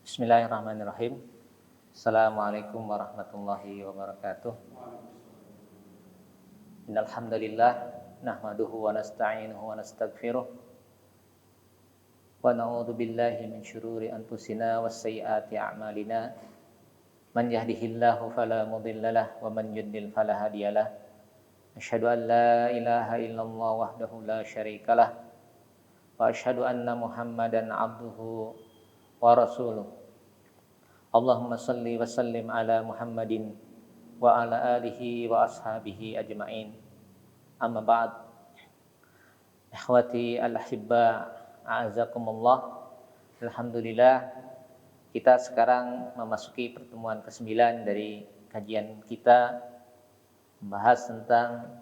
Bismillahirrahmanirrahim. Assalamualaikum warahmatullahi wabarakatuh. Innal hamdalillah nahmaduhu wa nasta'inuhu wa nastaghfiruh wa na'udzu billahi min syururi anfusina was sayyiati a'malina. Man yahdihillahu fala mudhillalah wa man yudlil fala hadiyalah. Asyhadu an la ilaha illallah wahdahu la syarikalah wa asyhadu anna Muhammadan abduhu wa rasuluh. Allahumma salli wa sallim ala Muhammadin wa ala alihi wa ashabihi ajma'in. Amma ba'd. Ikhwati al-ahibba, a'azakumullah. Alhamdulillah, kita sekarang memasuki pertemuan ke-9 dari kajian kita membahas tentang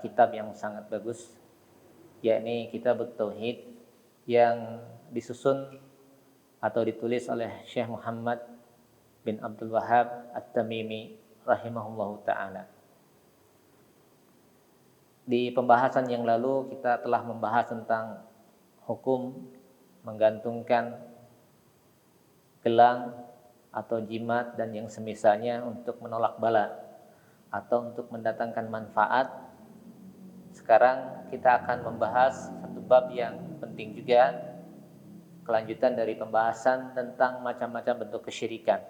kitab yang sangat bagus, yakni Kitab Tauhid yang disusun atau ditulis oleh Syekh Muhammad bin Abdul Wahhab At-Tamimi rahimahullahu ta'ala. Di pembahasan yang lalu kita telah membahas tentang hukum menggantungkan gelang atau jimat dan yang semisalnya untuk menolak bala atau untuk mendatangkan manfaat. Sekarang kita akan membahas satu bab yang penting juga, kelanjutan dari pembahasan tentang macam-macam bentuk kesyirikan.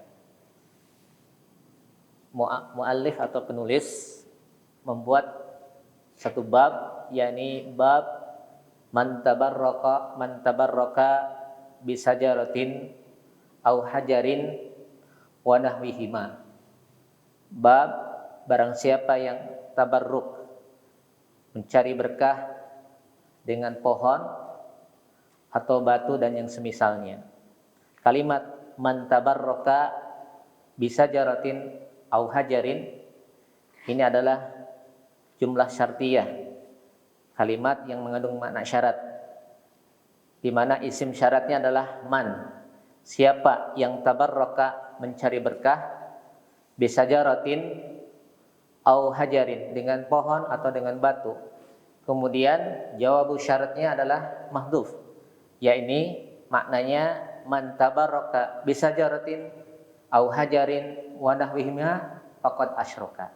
Muallif atau penulis membuat satu bab, yakni bab man tabarraka bisajaratin au hajarin wa nahwihima. Bab barang siapa yang tabarruk, mencari berkah dengan pohon atau batu dan yang semisalnya. Kalimat man tabarraka bisajaratin au hajarin ini adalah jumlah syartiyah, kalimat yang mengandung makna syarat, di mana isim syaratnya adalah man. Siapa yang tabarraka, mencari berkah, bisajaratin au hajarin, dengan pohon atau dengan batu. Kemudian jawabu syaratnya adalah mahdhuf, yakni maknanya man tabarraka bisajaratin au hajarin wa nahwihima faqad asyraka,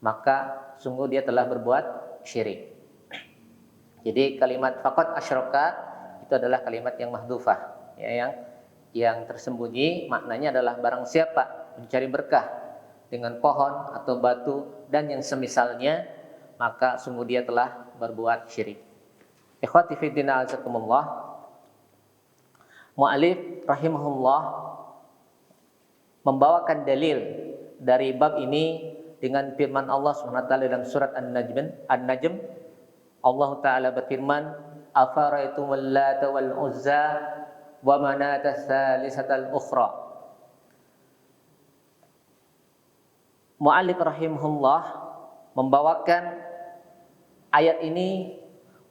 maka sungguh dia telah berbuat syirik. Jadi kalimat faqad asyraka itu adalah kalimat yang mahdhufah, ya, yang tersembunyi, maknanya adalah barang siapa mencari berkah dengan pohon atau batu dan yang semisalnya, maka sungguh dia telah berbuat syirik. Ikhwati fi din, a'azakumullah. Mu'allif rahimahullah membawakan dalil dari bab ini dengan firman Allah Subhanahu wa taala dalam surat An-Najm. Allah taala berfirman, afara'aytumul lata wal uzza wa manata tsalisatal ukhra. Mu'allif rahimahullah membawakan ayat ini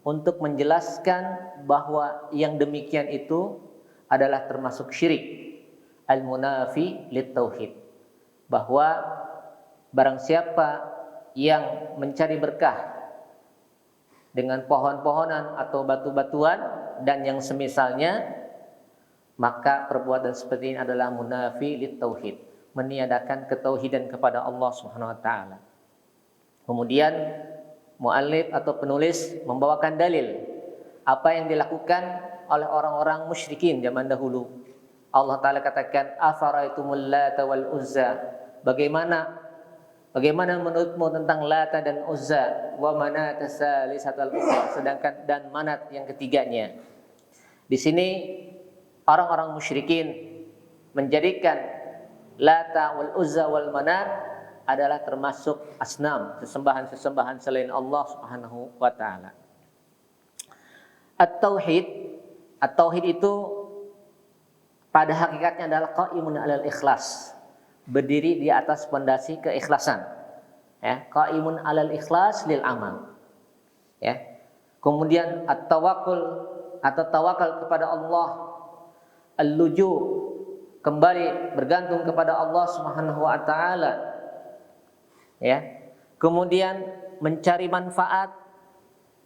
untuk menjelaskan bahwa yang demikian itu adalah termasuk syirik al-munafi lit-tauhid, bahwa barang siapa yang mencari berkah dengan pohon-pohonan atau batu-batuan dan yang semisalnya, maka perbuatan seperti ini adalah munafi lit-tauhid, meniadakan ketauhidan kepada Allah Subhanahu wa taala. Kemudian muallif atau penulis membawakan dalil apa yang dilakukan oleh orang-orang musyrikin zaman dahulu. Allah taala katakan, afara'aitumul lata wal uzza, bagaimana menurutmu tentang Lata dan Uzza, wa manat tsalisatal ukhra, sedangkan dan manat yang ketiganya. Di sini orang-orang musyrikin menjadikan Lata wal Uzza wal manat adalah termasuk asnam, sesembahan-sesembahan selain Allah Subhanahu wa taala. At-tauhid itu pada hakikatnya adalah qaimun 'alal ikhlas, berdiri di atas pondasi keikhlasan, ya, qaimun 'alal ikhlas lil amal, ya. Kemudian at-tawakkul atau tawakal kepada Allah, al-luju, kembali bergantung kepada Allah Subhanahu wa taala, ya. Kemudian mencari manfaat,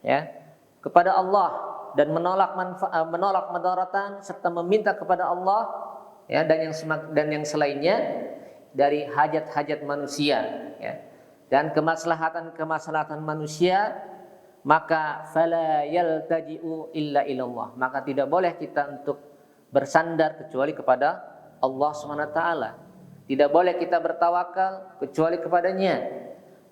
ya, kepada Allah dan menolak madaratan serta meminta kepada Allah ya dan yang selainnya dari hajat-hajat manusia ya dan kemaslahatan manusia, maka fala yaltaji'u illa ilallah, maka tidak boleh kita untuk bersandar kecuali kepada Allah Subhanahu wa taala. Tidak boleh kita bertawakal kecuali kepadanya,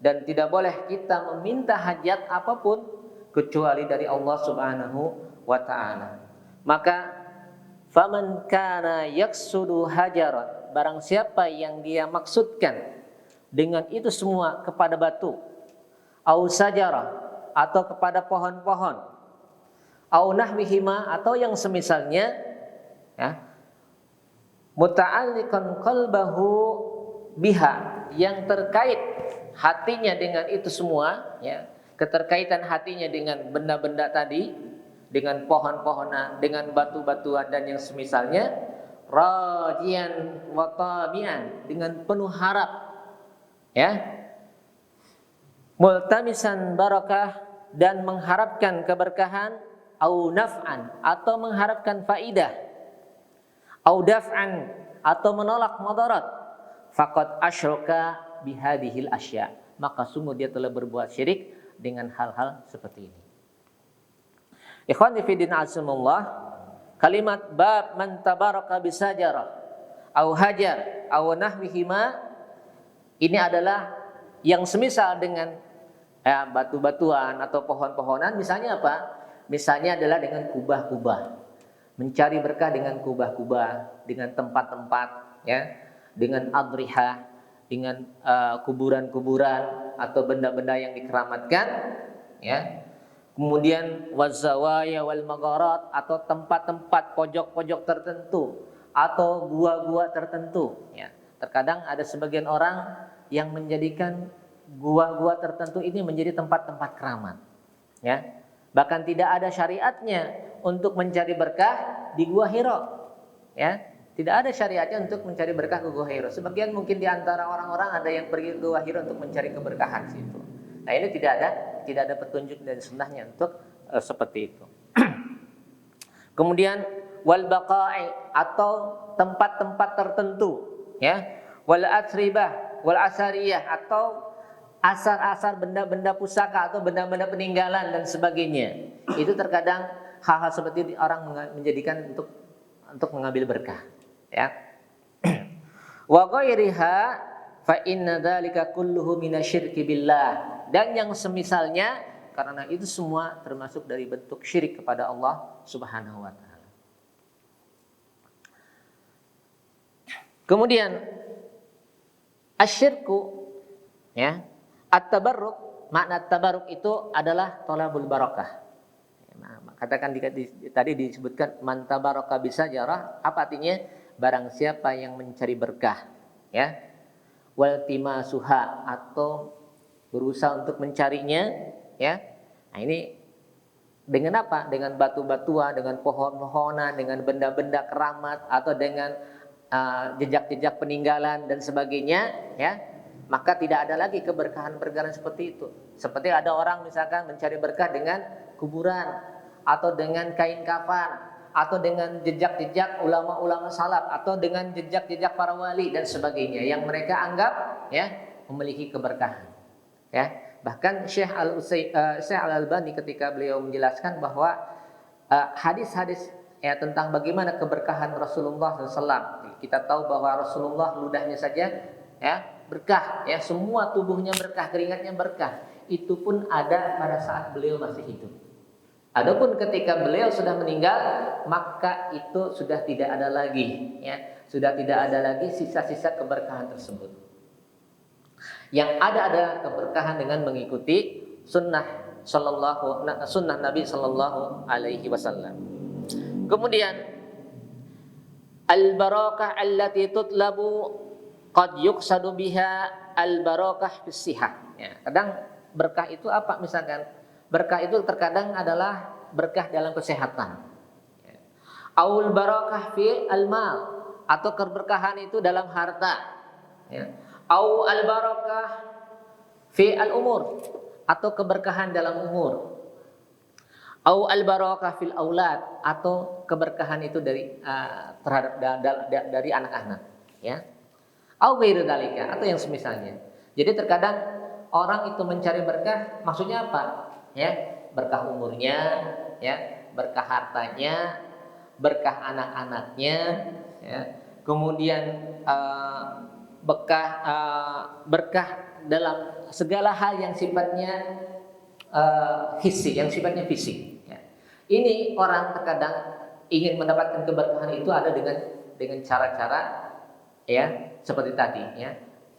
dan tidak boleh kita meminta hajat apapun kecuali dari Allah Subhanahu wa taala. Maka faman kana yaksudu hajaran, barang siapa yang dia maksudkan dengan itu semua kepada batu, au sajarah atau kepada pohon-pohon, au nahwihima atau yang semisalnya ya, muta'alliqan qalbahu biha, yang terkait hatinya dengan itu semua ya, keterkaitan hatinya dengan benda-benda tadi, dengan pohon-pohonan, dengan batu-batuan dan yang semisalnya, rajian wa tabian, dengan penuh harap ya, multamisan barakah, dan mengharapkan keberkahan, au naf'an atau mengharapkan faidah, au daf'an atau menolak madarat, faqad asyraka bihadhil asya, maka sungguh dia telah berbuat syirik dengan hal-hal seperti ini. Ikhwani fi din azamullah, kalimat bab man tabaraka bisajarah au hajar au nahwihima ini adalah yang semisal dengan batu-batuan atau pohon-pohonan. Misalnya apa? Misalnya adalah dengan kubah-kubah, mencari berkah dengan kubah-kubah, dengan tempat-tempat ya, dengan adrihah, dengan kuburan-kuburan atau benda-benda yang dikeramatkan ya. Kemudian wazawaya wal magharat, atau tempat-tempat pojok-pojok tertentu atau gua-gua tertentu ya. Terkadang ada sebagian orang yang menjadikan gua-gua tertentu ini menjadi tempat-tempat keramat ya. Bahkan tidak ada syariatnya untuk mencari berkah di Gua Hira ya. Tidak ada syariatnya untuk mencari berkah ke Gua Hira. Sebagian mungkin di antara orang-orang ada yang pergi ke Gua Hira untuk mencari keberkahan situ. Nah, ini tidak ada petunjuk dari sunnahnya untuk seperti itu. Kemudian wal baqa'i, atau tempat-tempat tertentu ya, wal atribah wal asariyah, atau asar-asar benda-benda pusaka atau benda-benda peninggalan dan sebagainya. Itu terkadang hal-hal seperti itu orang menjadikan untuk mengambil berkah ya. Wa ghairiha fa inna dzalika kulluhu minasyirki billah, dan yang semisalnya, karena itu semua termasuk dari bentuk syirik kepada Allah Subhanahu wa taala. Kemudian asyirku ya, at-tabarruk, makna tabarruk itu adalah thalabul barakah. Nah, katakan tadi disebutkan man tabaraka bisajarah, apa artinya? Barang siapa yang mencari berkah ya, wal timasuha, atau berusaha untuk mencarinya ya. Nah, ini dengan apa? Dengan batu-batuan, dengan pohon-pohonan, dengan benda-benda keramat, atau dengan jejak-jejak peninggalan dan sebagainya ya. Maka tidak ada lagi keberkahan-keberkahan seperti itu. Seperti ada orang misalkan mencari berkah dengan kuburan, atau dengan kain kafan, atau dengan jejak-jejak ulama-ulama salaf, atau dengan jejak-jejak para wali dan sebagainya yang mereka anggap ya memiliki keberkahan. Ya, bahkan Syekh Al-Albani ketika beliau menjelaskan bahwa hadis-hadis ya tentang bagaimana keberkahan Rasulullah SAW. Kita tahu bahwa Rasulullah ludahnya saja ya berkah, ya semua tubuhnya berkah, keringatnya berkah. Itu pun ada pada saat beliau masih hidup. Adapun ketika beliau sudah meninggal, maka itu sudah tidak ada lagi, ya sudah tidak ada lagi sisa-sisa keberkahan tersebut. Yang ada adalah keberkahan dengan mengikuti sunnah Nabi Sallallahu Alaihi Wasallam. Kemudian al-barakah allati tutlabu qad yuqsadu biha al-barakah fis sihah. Ya, kadang berkah itu apa? Misalkan berkah itu terkadang adalah berkah dalam kesehatan. Aul barakah fi al-mal, atau keberkahan itu dalam harta. Ya. Au al-barakah fi al-umur, atau keberkahan dalam umur. Au al barakah fil aulad, atau keberkahan itu dari terhadap dari anak-anak, ya. Au ghairu dzalika, atau yang semisalnya. Jadi terkadang orang itu mencari berkah, maksudnya apa? Ya, berkah umurnya, ya, berkah hartanya, berkah anak-anaknya, ya. Kemudian berkah dalam segala hal yang sifatnya hissi, yang sifatnya fisik. Ya. Ini orang terkadang ingin mendapatkan keberkahan itu ada dengan cara-cara, ya, seperti tadi, ya,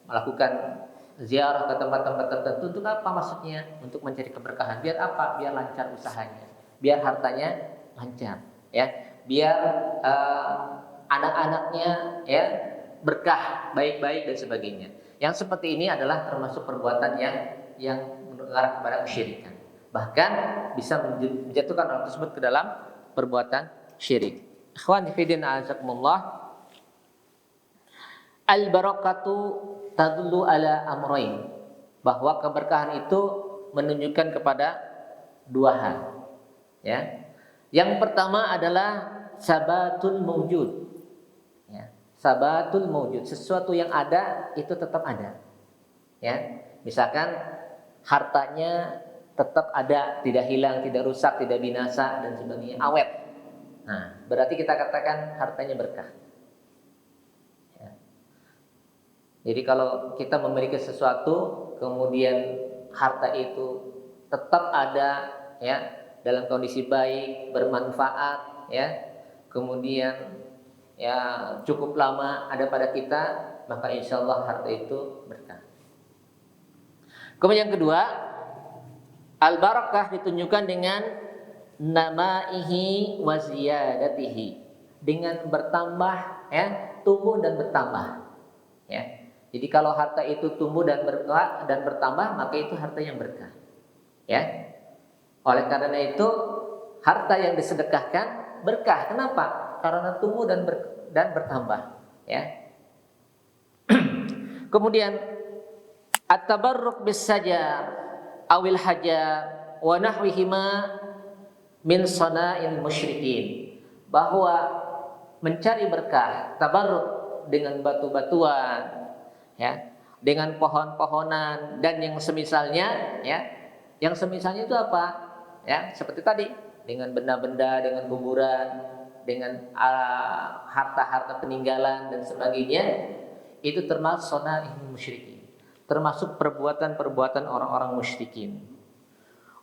melakukan ziarah ke tempat-tempat tertentu. Untuk apa maksudnya? Untuk mencari keberkahan. Biar apa? Biar lancar usahanya, biar hartanya lancar, ya, biar anak-anaknya, ya, berkah, baik-baik dan sebagainya. Yang seperti ini adalah termasuk perbuatan yang mengarah kepada kesyirikan. Bahkan bisa menjatuhkan orang tersebut ke dalam perbuatan syirik. Ikhwan fillah azakumullah, al-barakatu tadullu ala amrayn, bahwa keberkahan itu menunjukkan kepada dua hal, ya. Yang pertama adalah sabatul mawjud, ya. Sabatul mawjud, sesuatu yang ada itu tetap ada, ya. Misalkan hartanya tetap ada, tidak hilang, tidak rusak, tidak binasa dan sebagainya, awet. Nah, berarti kita katakan hartanya berkah. Jadi kalau kita memiliki sesuatu, kemudian harta itu tetap ada, ya, dalam kondisi baik, bermanfaat, ya, kemudian, ya, cukup lama ada pada kita, maka insya Allah harta itu berkah. Kemudian yang kedua, al-barakah ditunjukkan dengan namaihi wa ziyadatihi, dengan bertambah, ya, tumbuh dan bertambah, ya. Jadi kalau harta itu tumbuh dan bertambah, maka itu harta yang berkah, ya. Oleh karena itu harta yang disedekahkan berkah. Kenapa? Karena tumbuh dan bertambah, ya. Kemudian at-tabarruk bis sajar awil hajar wa nahwihima min sana'il musyrikin, bahwa mencari berkah, tabarruk dengan batu-batuan, ya, dengan pohon-pohonan dan yang semisalnya, ya. Yang semisalnya itu apa? Ya, seperti tadi, dengan benda-benda, dengan kuburan, dengan harta-harta peninggalan dan sebagainya, itu termasuk sona'il musyrikin, termasuk perbuatan-perbuatan orang-orang musyrikin.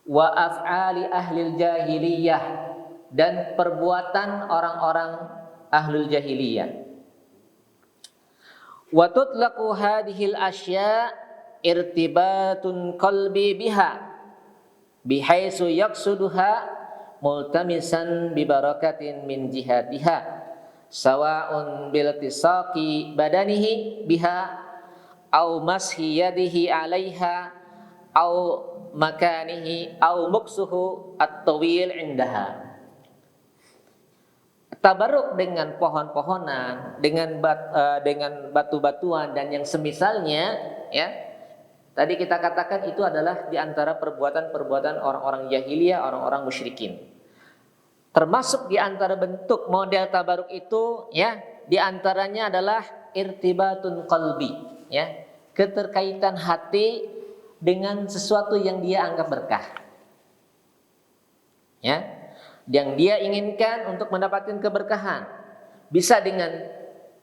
Wa af'ali ahlil jahiliyah, dan perbuatan orang-orang ahlul jahiliyah. Wa tutlaqu hadhil asya' irtibatun qalbi biha bihaitsu yaqsuduha multamisan bi barakatin min jihatiha sawa'un bil tisaqi badanihi biha au mashi yadihi 'alaiha au makanihi au muksuhu at-tawil 'indaha. Tabaruk dengan pohon-pohonan, dengan batu-batuan dan yang semisalnya, ya. Tadi kita katakan itu adalah di antara perbuatan-perbuatan orang-orang jahiliyah, orang-orang musyrikin. Termasuk di antara bentuk model tabaruk itu, ya, di antaranya adalah irtibatun qalbi, ya, keterkaitan hati dengan sesuatu yang dia anggap berkah, ya, yang dia inginkan untuk mendapatkan keberkahan. Bisa dengan,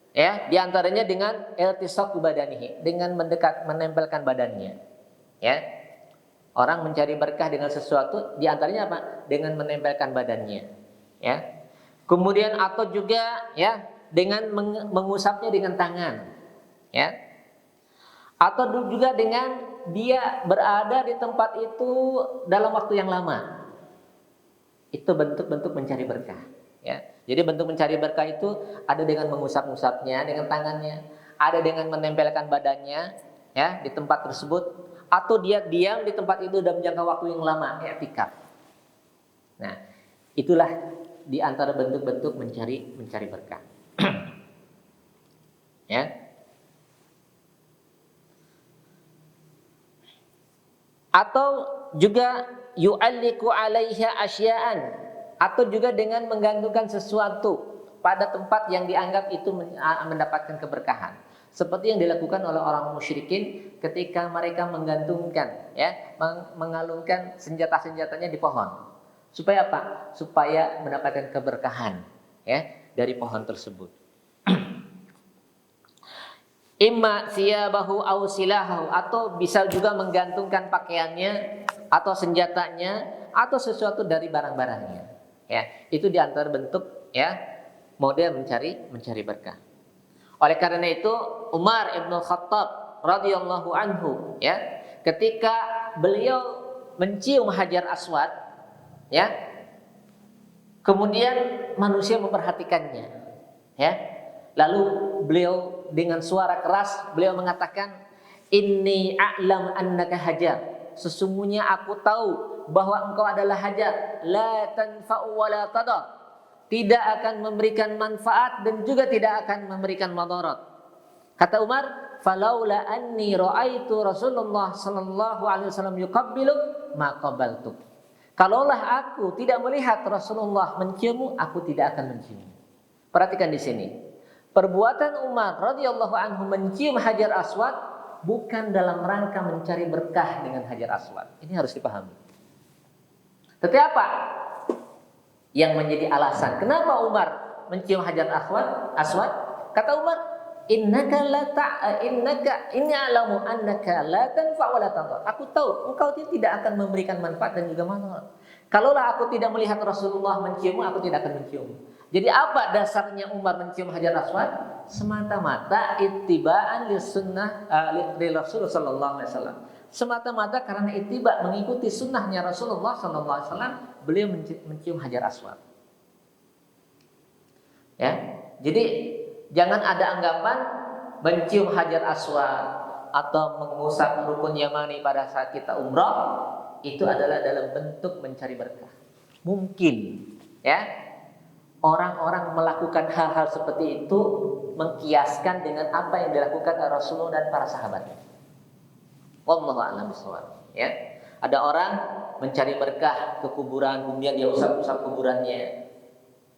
ya, di antaranya dengan iltisaq badanihi, dengan menempelkan badannya, ya. Orang mencari berkah dengan sesuatu, di antaranya apa? Dengan menempelkan badannya, ya. Kemudian atau juga, ya, dengan mengusapnya dengan tangan, ya. Atau juga dengan dia berada di tempat itu dalam waktu yang lama. Itu bentuk-bentuk mencari berkah, ya. Jadi bentuk mencari berkah itu ada dengan mengusap-usapnya dengan tangannya, ada dengan menempelkan badannya, ya, di tempat tersebut, atau dia diam di tempat itu dalam jangka waktu yang lama, i'tikaf. Nah, itulah di antara bentuk-bentuk mencari berkah. Ya. atau juga yu'alliqu 'alaiha asya'an, atau juga dengan menggantungkan sesuatu pada tempat yang dianggap itu mendapatkan keberkahan, seperti yang dilakukan oleh orang musyrikin ketika mereka menggantungkan, mengalungkan senjata-senjatanya di pohon. Supaya apa? Supaya mendapatkan keberkahan, dari pohon tersebut. Imma siyabahu aw silahu, atau bisa juga menggantungkan pakaiannya atau senjatanya atau sesuatu dari barang-barangnya. Itu di antara bentuk model mencari berkah. Oleh karena itu Umar ibn Khattab radhiyallahu anhu, ketika beliau mencium Hajar Aswad, kemudian manusia memperhatikannya, lalu beliau dengan suara keras beliau mengatakan, inni a'lam annaka Hajar, sesungguhnya aku tahu bahwa engkau adalah Hajar, la tanfa'u wa la tadur, tidak akan memberikan manfaat dan juga tidak akan memberikan madarat. Kata Umar, falaula anni ra'aitu Rasulullah sallallahu alaihi wasallam yuqabbilu ma qabaltu. Kalaulah aku tidak melihat Rasulullah menciummu, aku tidak akan mencium. Perhatikan di sini. Perbuatan Umar radhiyallahu anhu mencium Hajar Aswad bukan dalam rangka mencari berkah dengan Hajar Aswad. Ini harus dipahami. Tetapi apa yang menjadi alasan kenapa Umar mencium Hajar Aswad? Kata Umar, innaka inni a'lamu annaka la tanfa' wa la tadur. Aku tahu engkau tidak akan memberikan manfaat dan juga madarat. Kalaulah aku tidak melihat Rasulullah menciummu, aku tidak akan menciummu. Jadi apa dasarnya Umar mencium Hajar Aswad? Semata-mata ittiba'an li sunnah li Rasul sallallahu alaihi wasallam. Semata-mata karena ittiba, mengikuti sunnahnya Rasulullah sallallahu alaihi wasallam, beliau mencium Hajar Aswad. Jadi jangan ada anggapan mencium Hajar Aswad atau mengusap rukun Yamani pada saat kita umrah itu adalah dalam bentuk mencari berkah. Mungkin orang-orang melakukan hal-hal seperti itu mengkiaskan dengan apa yang dilakukan Rasulullah dan para sahabatnya. Wallahu a'lam bishawab. Ada orang mencari berkah ke kuburan, kemudian dia usap-usap kuburannya.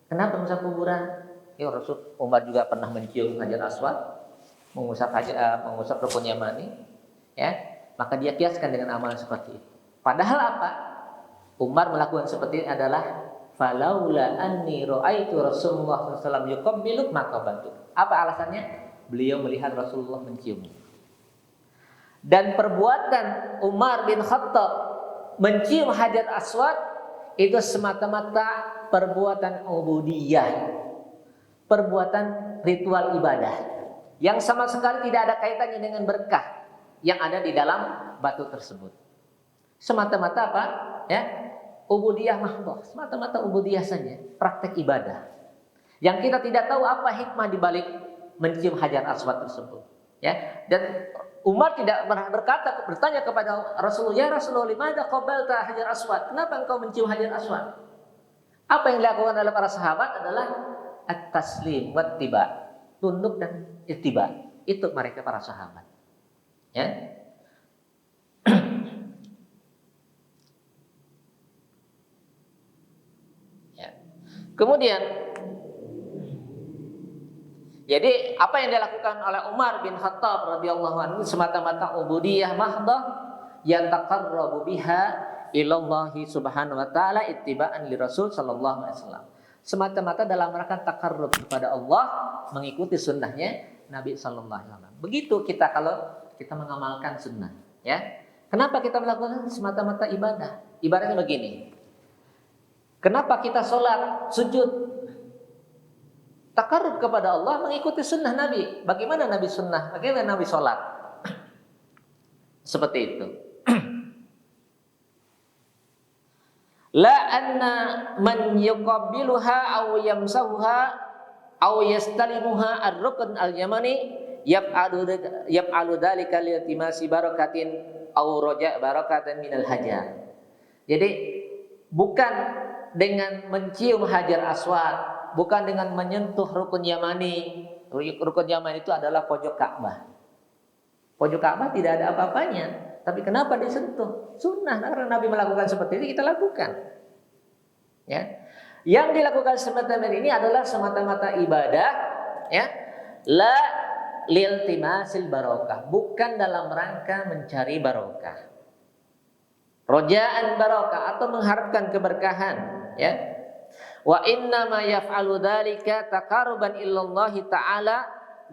Kenapa usap kuburan? Rasul Umar juga pernah mencium Hajar Aswad, mengusap rukun Yamani, maka dia kiaskan dengan amalan seperti itu. Padahal apa? Umar melakukan seperti ini adalah falaula anni ra'aitu Rasulullah sallallahu alaihi wasallam yuqabbilu maka bantu. Apa alasannya? Beliau melihat Rasulullah mencium. Dan perbuatan Umar bin Khattab mencium Hajar Aswad itu semata-mata perbuatan ubudiyah, perbuatan ritual ibadah yang sama sekali tidak ada kaitannya dengan berkah yang ada di dalam batu tersebut. Semata-mata apa? Ubudiyah mahdhah, semata-mata ubudiyah saja, praktek ibadah. Yang kita tidak tahu apa hikmah di balik mencium Hajar Aswad tersebut. Dan Umar tidak bertanya kepada Rasulullah, ya Rasulullah, limadha qabalta Hajar Aswad? Kenapa engkau mencium Hajar Aswad? Apa yang dilakukan oleh para sahabat adalah at-taslim wattiba, tunduk dan ittiba. Itu mereka para sahabat. Kemudian, jadi apa yang dilakukan oleh Umar bin Khattab radhiyallahu anhu semata-mata ubudiyah mahdhah yang taqarrabu biha ilallahi subhanahu wa ta'ala ittiba'an li Rasul sallallahu alaihi wasallam. Semata-mata dalam rangka takarrub kepada Allah, mengikuti sunnahnya Nabi sallallahu alaihi wasallam. Begitu kita kalau kita mengamalkan sunnah, Kenapa kita melakukan semata-mata ibadah? Ibaratnya begini. Kenapa kita sholat, sujud? Takarrub kepada Allah mengikuti sunnah Nabi. Bagaimana Nabi sunnah? Bagaimana Nabi sholat? Seperti itu. La anna man yuqabbiluha aw yamsahuha aw yastalimuha ar-rukn al-yamani yaf'alu dzalika li iltimasi barakatin aw raja' barakatan minal hajar. Jadi bukan dengan mencium Hajar Aswad, bukan dengan menyentuh rukun Yamani. Rukun Yamani itu adalah pojok Ka'bah. Pojok Ka'bah tidak ada apa-apanya, tapi kenapa disentuh? Sunnah, karena Nabi melakukan seperti ini, kita lakukan. Ya, yang dilakukan semata-mata ini adalah semata-mata ibadah, ya, la liltimasil barokah, bukan dalam rangka mencari barokah, rojaan barokah atau mengharapkan keberkahan, ya. Wa inna ma yaf'alu dzalika taqarruban ilallahi ta'ala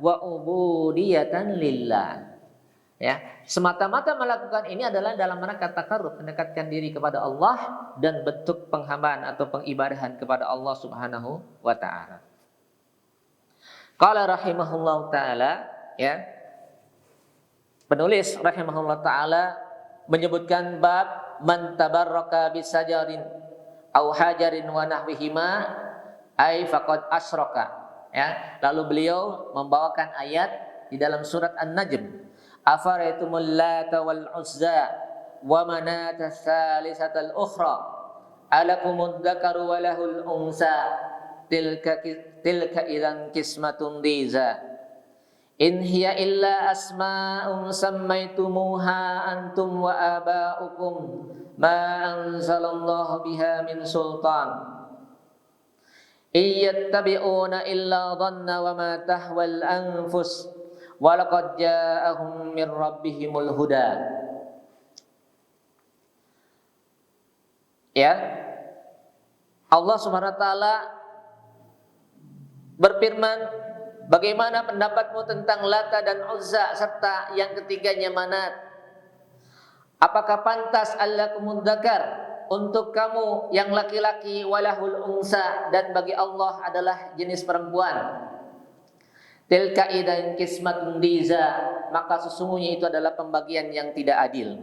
wa ubudiyatan lillah. Ya, semata-mata melakukan ini adalah dalam rangka taqarrub, mendekatkan diri kepada Allah dan bentuk penghambaan atau pengibadahan kepada Allah Subhanahu wa taala. Qala rahimahullahu taala, ya. Penulis rahimahullahu taala menyebutkan bab man tabarraka bisajarin au hajarin wa nahwihima ai faqad asyraka, ya. Lalu beliau membawakan ayat di dalam surat An-Najm, afaraitumul lata wal uzza wa manata tsalisatal ukhra alakumud dzakaru wa lahul unsa tilka idzan qismatun diza in hiya illa asma'un sammaytumuha antum wa aba'ukum ma anzalallahu biha min sultan iyattabi'una illa dhanna wa ma tahwal anfus wa laqad ja'ahum min rabbihimul huda. Ya, Allah Subhanahu wa taala berfirman, bagaimana pendapatmu tentang Lata dan Uzza serta yang ketiganya Manat? Apakah pantas allakumud dzakar, untuk kamu yang laki-laki, walahul unsa, dan bagi Allah adalah jenis perempuan? Tilka idzan qismatun diza, maka sesungguhnya itu adalah pembagian yang tidak adil.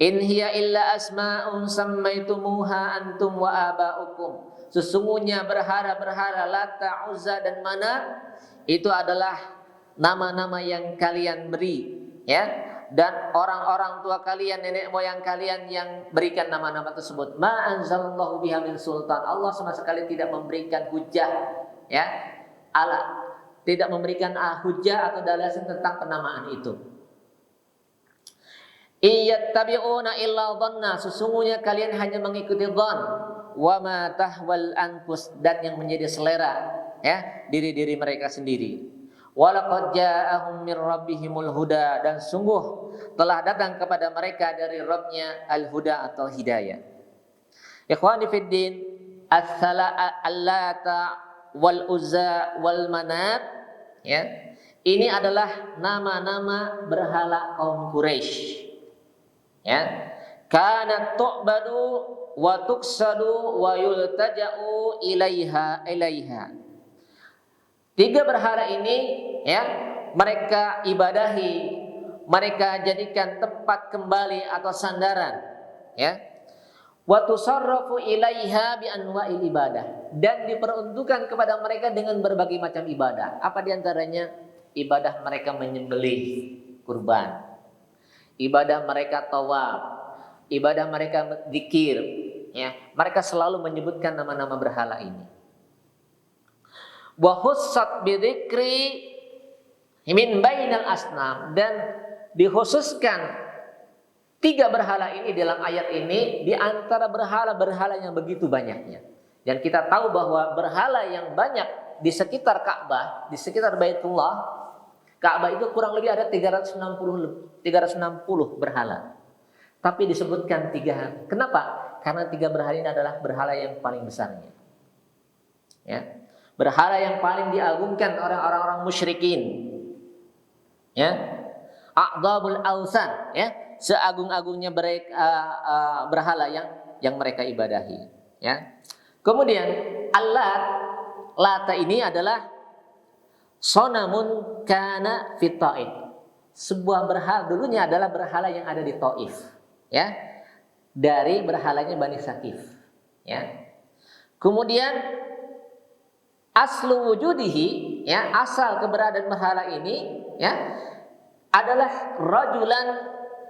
In hiya illa asma'un sammaitumuha antum wa aba'ukum, sesungguhnya berhala-berhala Lata, Uzza dan Manat itu adalah nama-nama yang kalian beri, ya, dan orang-orang tua kalian, nenek moyang kalian yang berikan nama-nama tersebut. Ma anzalallahu biha min sultan, Allah sama sekali tidak memberikan hujah, ya, tidak memberikan hujah atau dalasan tentang penamaan itu. Iyattabi'una illa dhanna, sesungguhnya kalian hanya mengikuti dhann, wa ma tahwal anfus, dan yang menjadi selera, ya, diri-diri mereka sendiri. Walaqad ja'ahum mir rabbihimul huda, dan sungguh telah datang kepada mereka dari Rabbnya al-huda atau hidayah. Ikhwani fid din, al-lata wal uzza wal manat, ya, ini adalah nama-nama berhala kaum Quraisy, ya. Kanat tu'badu wa tuksadu wa yultaja'u ilaiha. Tiga berhala ini, ya, mereka ibadahi, mereka jadikan tempat kembali atau sandaran, ya. Wa tusarrafu ilaiha bi anwa'il ibadah, dan diperuntukkan kepada mereka dengan berbagai macam ibadah. Apa diantaranya? Ibadah mereka menyembelih kurban, ibadah mereka tawaf, ibadah mereka zikir, ya. Mereka selalu menyebutkan nama-nama berhala ini. Wa khussat bi dzikri min bainal asnam, dan dikhususkan tiga berhala ini dalam ayat ini di antara berhala-berhala yang begitu banyaknya. Dan kita tahu bahwa berhala yang banyak di sekitar Ka'bah, di sekitar Baitullah, Ka'bah itu kurang lebih ada 360 berhala. Tapi disebutkan tiga. Kenapa? Karena tiga berhala ini adalah berhala yang paling besarnya, ya. Berhala yang paling diagungkan oleh orang-orang musyrikin, ya. A'dhabul ausan, ya, seagung-agungnya berhala yang mereka ibadahi, ya. Kemudian Lata ini adalah sonamun kana fit Taif, sebuah berhala, dulunya adalah berhala yang ada di Taif, ya, dari berhalanya Bani Sakif, ya. Kemudian aslu wujudihi, ya, asal keberadaan berhala ini, ya, adalah rajulan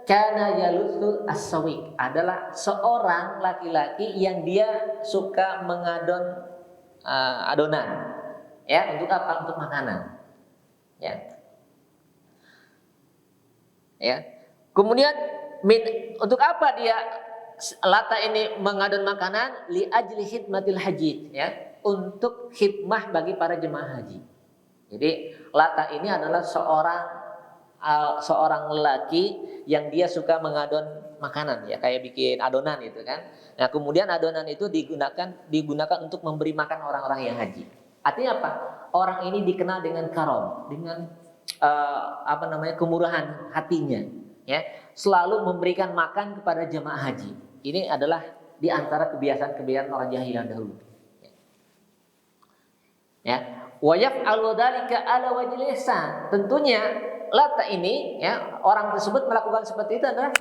kana yalusul as-sawiq, adalah seorang laki-laki yang dia suka mengadon adonan, ya, untuk apa? Untuk makanan, ya. ya. Kemudian untuk apa dia Lata ini mengadon makanan? Li ajli khidmatil haji, ya, untuk khidmah bagi para jemaah haji. Jadi Lata ini adalah seorang lelaki yang dia suka mengadon makanan, ya, kayak bikin adonan itu kan. Nah, kemudian adonan itu digunakan untuk memberi makan orang-orang yang haji. Artinya apa? Orang ini dikenal dengan karom, dengan kemurahan hatinya, ya, selalu memberikan makan kepada jemaah haji. Ini adalah di antara kebiasaan-kebiasaan orang jahiliyah dahulu. Ya, wa yaf'alu dzalika ala wajhil ihsan. Tentunya Lata ini, ya, orang tersebut melakukan seperti itu adalah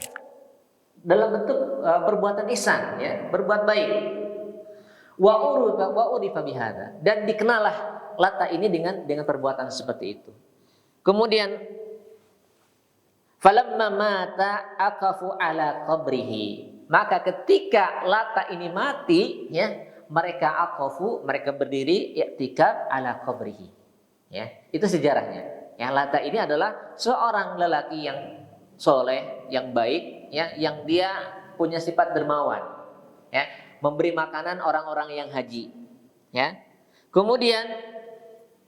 dalam bentuk perbuatan ihsan, ya, berbuat baik. Wa urifa bihadza, dan dikenallah Lata ini dengan perbuatan seperti itu. Kemudian falamma mata aqafu ala qabrihi, maka ketika Lata ini mati, ya, mereka berdiri i'tikaf ala qabrihi, ya. Itu sejarahnya. Ya, Lata ini adalah seorang lelaki yang soleh, yang baik, ya, yang dia punya sifat dermawan, ya, memberi makanan orang-orang yang haji, ya. Kemudian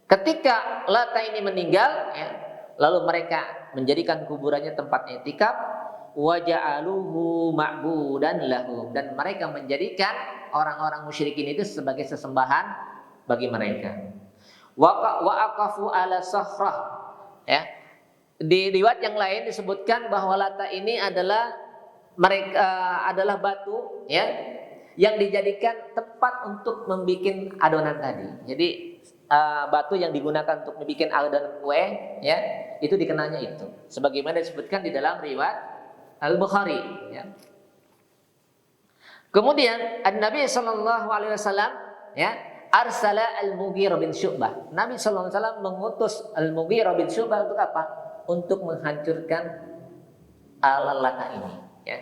ketika Lata ini meninggal, ya, lalu mereka menjadikan kuburannya tempat i'tikaf, wa ja'aluhu ma'budan lahum, dan mereka menjadikan orang-orang musyrikin itu sebagai sesembahan bagi mereka. Wa aqafu ala sakhrah, ya. Di riwayat yang lain disebutkan bahwa Lata ini adalah batu, ya, yang dijadikan tempat untuk membuat adonan tadi. Jadi batu yang digunakan untuk membuat adonan kue, ya, itu dikenalnya itu. Sebagaimana disebutkan di dalam riwayat Al-Bukhari, ya. Kemudian Nabi sallallahu alaihi wasallam, ya, arsala Al-Mughirah bin Syu'bah. Nabi sallallahu alaihi wasallam mengutus Al-Mughirah bin Syu'bah untuk apa? Untuk menghancurkan Lata ini, ya.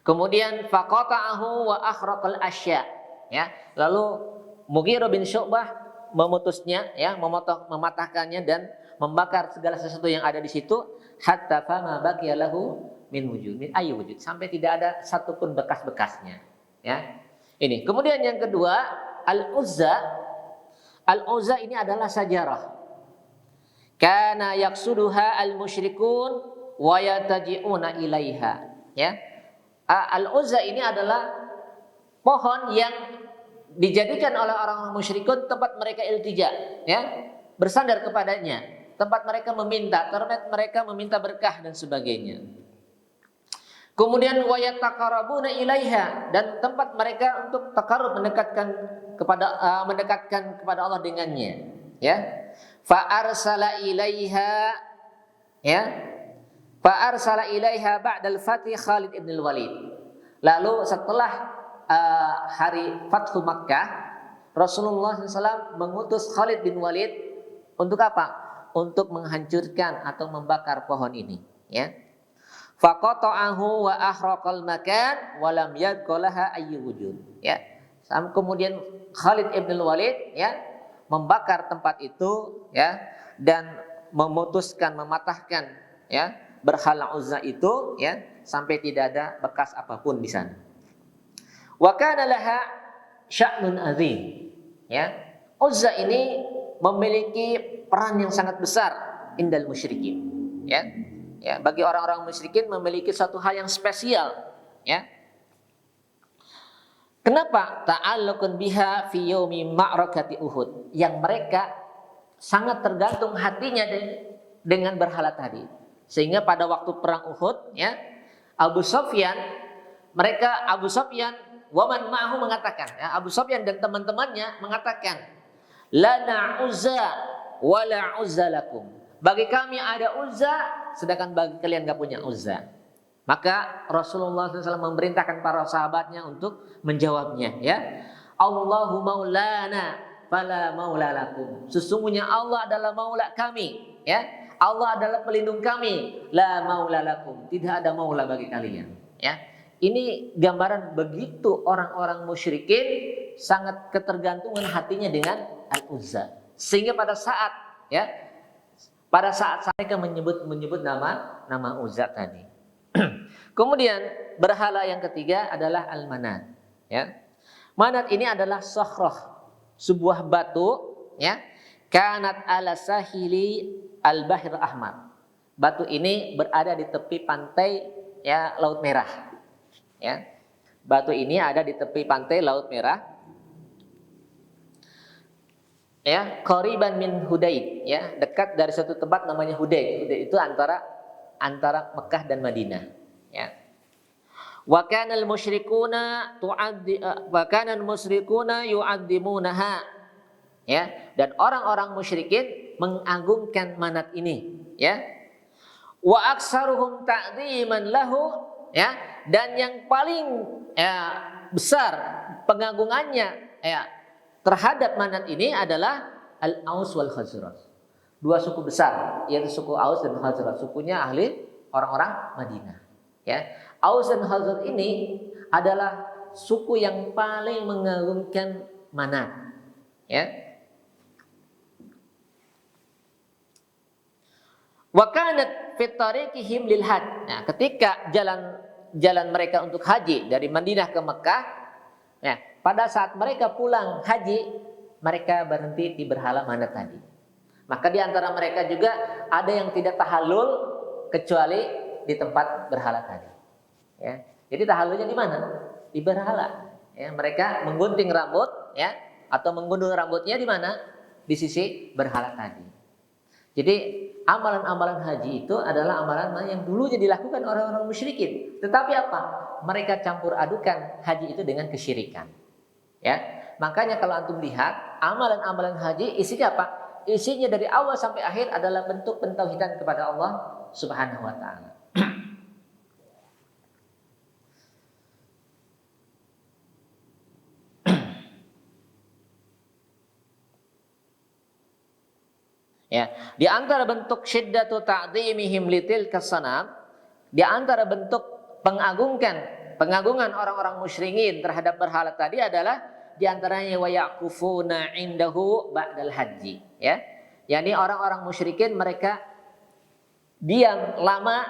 Kemudian faqata'ahu wa akhraqal asya, ya. Lalu Mughirah bin Syu'bah memutusnya, ya, mematahkannya dan membakar segala sesuatu yang ada di situ, hatta fama baqiya lahu min ayu wujud, sampai tidak ada satupun bekas-bekasnya, ya. Ini. Kemudian yang kedua, Al-Uzza. Al-Uzza ini adalah sajarah. Kana yaksuduha al-musyrikun wa yataji'una ilaiha, ya. Al-Uzza ini adalah pohon yang dijadikan oleh orang musyrikun tempat mereka iltija, ya, bersandar kepadanya, tempat mereka meminta berkah dan sebagainya. Kemudian wa yataqarrabuna ilaiha, dan tempat mereka untuk taqarrub, mendekatkan kepada Allah dengannya, ya. Fa arsala ilaiha, ya, ba'dal Fatih Khalid ibn al-Walid. Lalu setelah hari Fathu Makkah, Rasulullah SAW mengutus Khalid bin Walid untuk apa? Untuk menghancurkan atau membakar pohon ini, ya. Faqata'ahu wa akhraqal makan wa lam yadkhulaha ayyu wujud, ya. Kemudian Khalid ibn Walid, ya, membakar tempat itu, ya, dan mematahkan, ya, berhala Uzza itu, ya, sampai tidak ada bekas apapun di sana. Wa kana laha sya'nun azim, ya. Uzza ini memiliki peran yang sangat besar indal musyrikin, ya. Ya, bagi orang-orang musyrikin memiliki satu hal yang spesial, ya. Kenapa? Ta'alluqun biha fi yaumi ma'rakati Uhud, yang mereka sangat tergantung hatinya dengan berhala tadi. Sehingga pada waktu perang Uhud, ya, Abu Sufyan wa man ma'ahu mengatakan, ya, Abu Sufyan dan teman-temannya mengatakan, lana Uzza wa la Uzza lakum. Bagi kami ada Uzza, sedangkan bagi kalian gak punya Uzza. Maka Rasulullah SAW memerintahkan para sahabatnya untuk menjawabnya, ya. Allahu maulana fala maula lakum. Sesungguhnya Allah adalah maula kami, ya. Allah adalah pelindung kami, la maula lakum. Tidak ada maula bagi kalian, ya. Ini gambaran begitu orang-orang musyrikin sangat ketergantungan hatinya dengan Al-Uzza. Sehingga pada saat, ya, pada saat mereka menyebut nama Uzza tadi. Kemudian berhala yang ketiga adalah al-manat, ya. Manat ini adalah sakhrah, sebuah batu, ya. Kanat ala sahili al-Bahr Ahmar. Batu ini berada di tepi pantai, ya, Laut Merah. Ya. Batu ini ada di tepi pantai Laut Merah. Ya, qariban min Hudaid, ya, dekat dari satu tempat namanya Hudaid. Hudaid itu antara Mekah dan Madinah, ya. Wa kana al-musyrikuna yu'azzimunaha, ya, dan orang-orang musyrikin mengagungkan manat ini, ya. Wa aktsaruhum ta'dziman lahu, ya, dan yang paling, ya, besar pengagungannya, ya, terhadap manat ini adalah Al-Aus wal Khazraj. Dua suku besar, yaitu suku Aus dan Khazraj. Sukunya ahli orang-orang Madinah, ya. Aus dan Khazraj ini adalah suku yang paling mengagungkan manat, ya. Wa kanat fi tariqihim lil hajj. Nah, ketika jalan mereka untuk haji dari Madinah ke Mekah, ya, pada saat mereka pulang haji, mereka berhenti di berhala manat tadi. Maka di antara mereka juga ada yang tidak tahallul kecuali di tempat berhala tadi. Ya. Jadi tahallulnya di mana? Di berhala. Ya, mereka menggunting rambut, ya, atau menggundul rambutnya di mana? Di sisi berhala tadi. Jadi amalan-amalan haji itu adalah amalan yang dulunya dilakukan orang-orang musyrikin. Tetapi apa? Mereka campur adukan haji itu dengan kesyirikan. Ya, makanya kalau antum lihat amalan-amalan haji isinya apa? Isinya dari awal sampai akhir adalah bentuk pentauhidan kepada Allah Subhanahu wa taala. Ya, di antara bentuk syiddatu ta'dhimihim litilka sanam, di antara bentuk pengagungan orang-orang musyrikin terhadap berhala tadi adalah di antaranya wa yaqufuna indahu ba'dal haji, ya. yakni orang-orang musyrikin mereka diam lama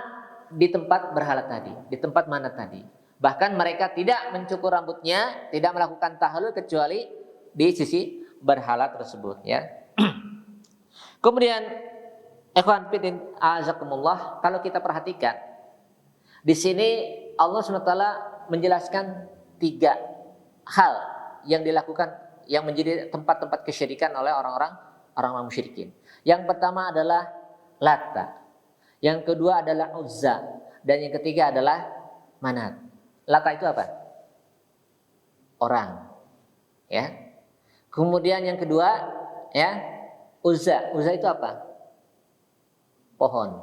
di tempat berhala tadi, di tempat manat tadi. Bahkan mereka tidak mencukur rambutnya, tidak melakukan tahallul kecuali di sisi berhala tersebut, ya. Kemudian ikhwan fillah azakumullah, kalau kita perhatikan di sini Allah SWT menjelaskan 3 hal yang dilakukan yang menjadi tempat-tempat kesyirikan oleh orang-orang musyrikin. Yang pertama adalah Lata, yang kedua adalah Uzza, dan yang ketiga adalah Manat. Lata itu apa? Orang, ya. Kemudian yang kedua, ya, Uzza. Uzza itu apa? Pohon.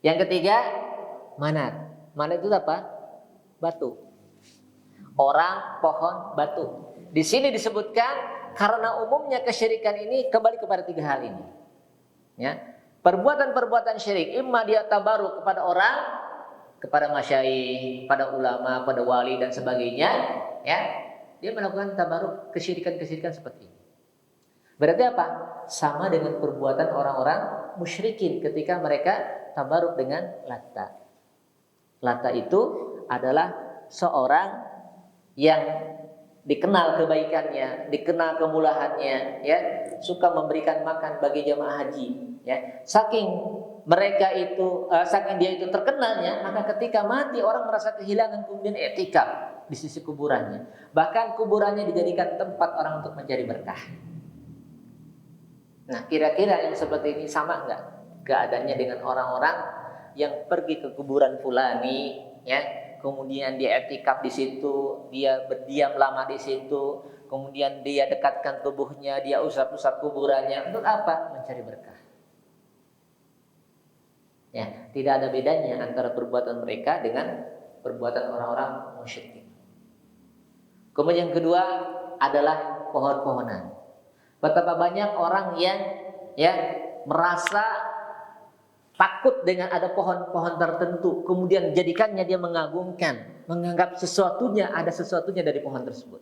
Yang ketiga Manat. Manat itu apa? Batu. Orang, pohon, batu. Di sini disebutkan karena umumnya kesyirikan ini kembali kepada 3 hal ini. Ya. Perbuatan-perbuatan syirik, imma dia tabaruk kepada orang, kepada masyayikh, pada ulama, pada wali dan sebagainya, ya. Dia melakukan tabaruk, kesyirikan-kesyirikan seperti ini. Berarti apa? Sama dengan perbuatan orang-orang musyrikin ketika mereka tabaruk dengan Lata. Lata itu adalah seorang yang dikenal kebaikannya, dikenal kemulahannya, ya, suka memberikan makan bagi jamaah haji, ya. Saking dia itu terkenalnya, maka ketika mati orang merasa kehilangan, kemudian i'tikaf di sisi kuburannya. Bahkan kuburannya dijadikan tempat orang untuk mencari berkah. Nah, kira-kira yang seperti ini sama enggak keadaannya dengan orang-orang yang pergi ke kuburan fulani, ya? Kemudian dia i'tikaf di situ, dia berdiam lama di situ, kemudian dia dekatkan tubuhnya, dia usap-usap kuburannya. Untuk apa? Mencari berkah. Ya, tidak ada bedanya antara perbuatan mereka dengan perbuatan orang-orang musyrik. Kemudian yang kedua adalah pohon-pohonan. Betapa banyak orang yang, ya, merasa takut dengan ada pohon-pohon tertentu, kemudian jadikannya dia mengagungkan, menganggap ada sesuatunya dari pohon tersebut.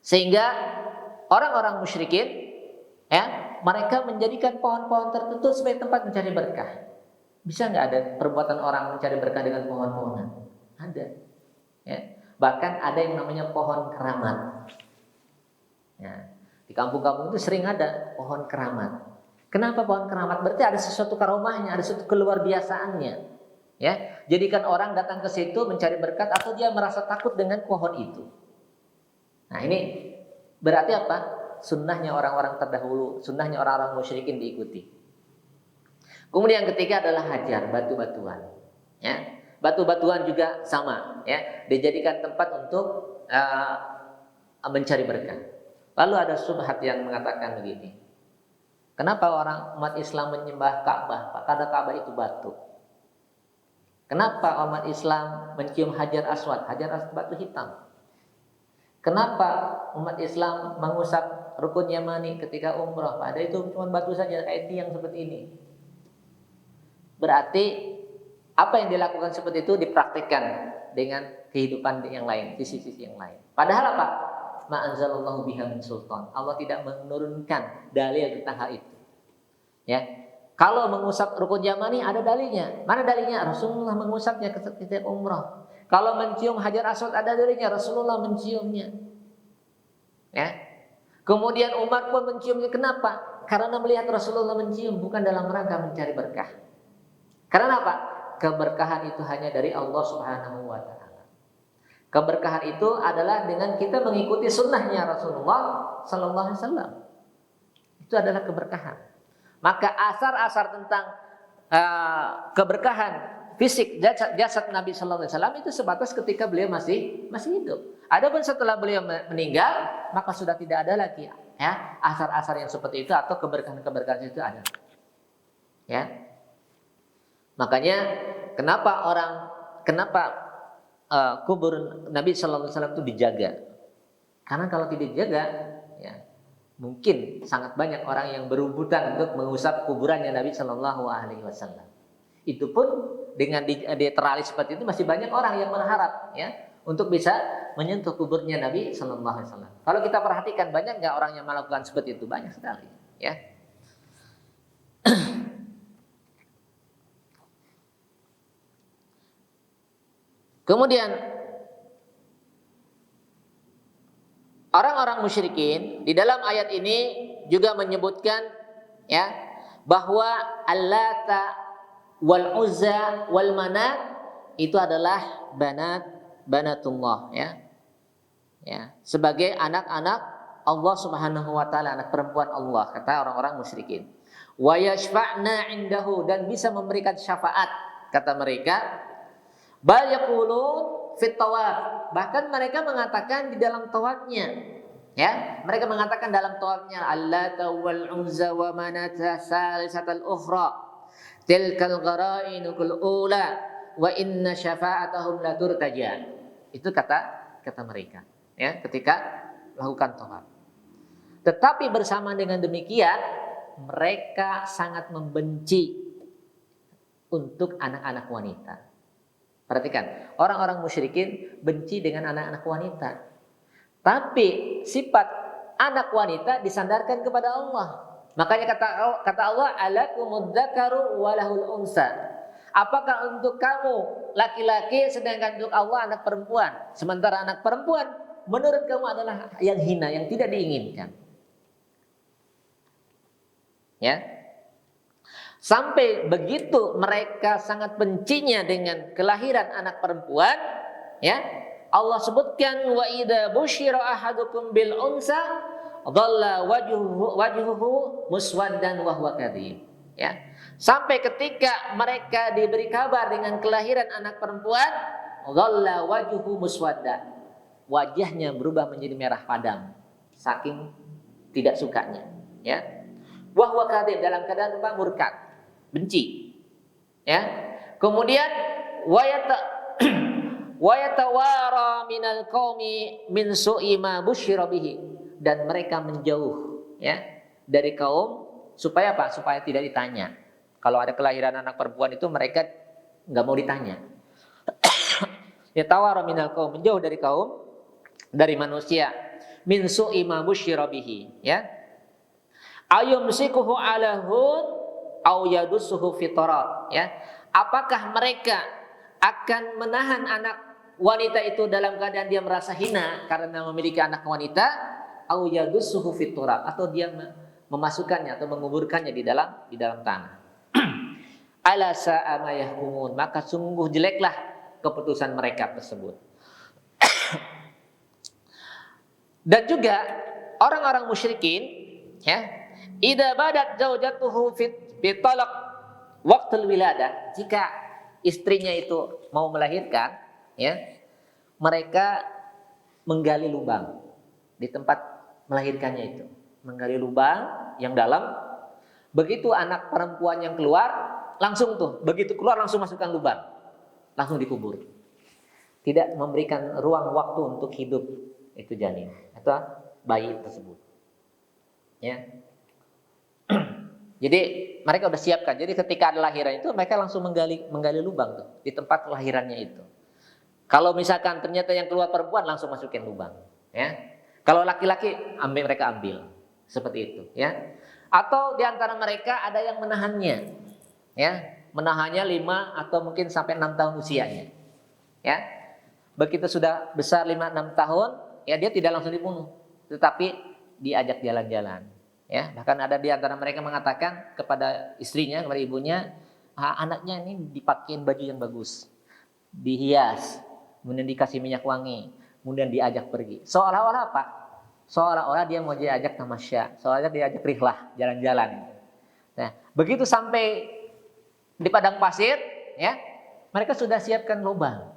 Sehingga orang-orang musyrikin, ya, mereka menjadikan pohon-pohon tertentu sebagai tempat mencari berkah. Bisa nggak ada perbuatan orang mencari berkah dengan pohon-pohonan? Ada. Ya. Bahkan ada yang namanya pohon keramat. Ya. Di kampung-kampung itu sering ada pohon keramat. Kenapa pohon keramat? Berarti ada sesuatu karomahnya, ada sesuatu keluar biasaannya. Ya, jadikan orang datang ke situ mencari berkat atau dia merasa takut dengan pohon itu. Nah, ini berarti apa? Sunnahnya orang-orang terdahulu, sunnahnya orang-orang musyrikin diikuti. Kemudian yang ketiga adalah hajar, batu-batuan. Ya, batu-batuan juga sama. Ya, dijadikan tempat untuk mencari berkah. Lalu ada subhat yang mengatakan begini. Kenapa orang umat Islam menyembah Ka'bah? Karena Ka'bah itu batu. Kenapa umat Islam mencium Hajar Aswad? Hajar Aswad batu hitam. Kenapa umat Islam mengusap rukun Yamani ketika umrah? Padahal itu cuma batu saja, kayak tiang seperti ini. Berarti apa yang dilakukan seperti itu dipraktikkan dengan kehidupan yang lain, sisi-sisi yang lain. Padahal apa? Ma anzalallahu biha min sultan. Allah tidak menurunkan dalil tentang hal itu. Ya. Kalau mengusap rukun Yamani ada dalilnya. Mana dalilnya? Rasulullah mengusapnya ketika umrah. Kalau mencium Hajar Aswad ada dalilnya, Rasulullah menciumnya. Ya. Kemudian Umar pun menciumnya. Kenapa? Karena melihat Rasulullah mencium, bukan dalam rangka mencari berkah. Karena apa? Keberkahan itu hanya dari Allah Subhanahu wa ta'ala. Keberkahan itu adalah dengan kita mengikuti sunnahnya Rasulullah Sallallahu Alaihi Wasallam. Itu adalah keberkahan. Maka asar-asar tentang keberkahan fisik jasad Nabi Sallallahu Alaihi Wasallam itu sebatas ketika beliau masih hidup. Adapun setelah beliau meninggal, maka sudah tidak ada lagi ya asar-asar yang seperti itu atau keberkahan-keberkahan itu ada. Ya. Makanya kenapa kubur Nabi Sallallahu Alaihi Wasallam itu dijaga? Karena kalau tidak dijaga, ya mungkin sangat banyak orang yang berebutan untuk mengusap kuburannya Nabi Sallallahu Alaihi Wasallam. Itu pun dengan diteralis seperti itu masih banyak orang yang berharap ya untuk bisa menyentuh kuburnya Nabi Sallallahu Alaihi Wasallam. Kalau kita perhatikan banyak nggak orang yang melakukan seperti itu? Banyak sekali. Ya. Kemudian orang-orang musyrikin di dalam ayat ini juga menyebutkan ya bahwa Allata wal Uzza wal Manat itu adalah banatullah ya. Ya, sebagai anak-anak Allah Subhanahu wa taala, anak perempuan Allah kata orang-orang musyrikin. Wa yashfa'na indahu dan bisa memberikan syafaat kata mereka. Bal yaqulun fit tawaf. Bahkan mereka mengatakan di dalam tawafnya. Ya, mereka mengatakan dalam tawafnya Allata wal Uzza wa Manata salisatal ukhra. Tilkal gharainul ula wa inna syafa'atahum la turtaja. Itu kata mereka, ya, ketika melakukan tawaf. Tetapi bersama dengan demikian, mereka sangat membenci untuk anak-anak wanita. Perhatikan, orang-orang musyrikin benci dengan anak-anak wanita. Tapi sifat anak wanita disandarkan kepada Allah. Makanya kata Allah, alakumud dzakaru walahul unsa. Apakah untuk kamu laki-laki sedangkan untuk Allah anak perempuan? Sementara anak perempuan menurut kamu adalah yang hina, yang tidak diinginkan. Ya. Sampai begitu mereka sangat bencinya dengan kelahiran anak perempuan, ya. Allah sebutkan wa idza busyira ahadukum bil unsa dhalla wajhuhu muswaddan wa huwa kadhib. Ya. Sampai ketika mereka diberi kabar dengan kelahiran anak perempuan, dhalla wajhuhu muswaddan. Wajahnya berubah menjadi merah padam saking tidak sukanya, ya. Wa huwa kadhib dalam keadaan murka, benci. Ya. Kemudian wayatawara minal qaumi min su'i ma busyira bihi dan mereka menjauh ya dari kaum supaya apa? Supaya tidak ditanya. Kalau ada kelahiran anak perempuan itu mereka enggak mau ditanya. Yatawara minal qaum menjauh dari kaum dari manusia min su'i ma busyira bihi ya. Ayumsikuhu ala hun au yadussuhu fi tarab, ya. Apakah mereka akan menahan anak wanita itu dalam keadaan dia merasa hina karena memiliki anak wanita, au yadussuhu fi turab, atau dia memasukkannya atau menguburkannya di dalam tanah. Ala sa'a ma yahkumun, maka sungguh jeleklah keputusan mereka tersebut. Dan juga orang-orang musyrikin, ya, idza badat zaujatuhu fi talaq waqtul wiladah, jika istrinya itu mau melahirkan, ya, mereka menggali lubang di tempat melahirkannya itu, menggali lubang yang dalam. Begitu anak perempuan yang keluar, langsung tuh, begitu keluar langsung masukkan lubang, langsung dikubur. Tidak memberikan ruang waktu untuk hidup itu janin atau bayi tersebut. Ya. Jadi mereka udah siapkan. Jadi ketika ada lahiran itu mereka langsung menggali lubang tuh di tempat kelahirannya itu. Kalau misalkan ternyata yang keluar perempuan, langsung masukin lubang, ya. Kalau laki-laki mereka ambil seperti itu, ya. Atau di antara mereka ada yang menahannya, ya, menahannya 5 atau mungkin sampai 6 tahun usianya, ya. Begitu sudah besar 5-6 tahun, ya, dia tidak langsung dibunuh, tetapi diajak jalan-jalan, ya. Bahkan ada di antara mereka mengatakan kepada istrinya, kepada ibunya, anaknya ini dipakein baju yang bagus, dihias, kemudian dikasih minyak wangi, kemudian diajak pergi. Seolah-olah apa? Seolah-olah dia mau diajak tamasya, seolah-olah diajak rihlah, jalan-jalan. Nah, begitu sampai di padang pasir, ya, mereka sudah siapkan lubang,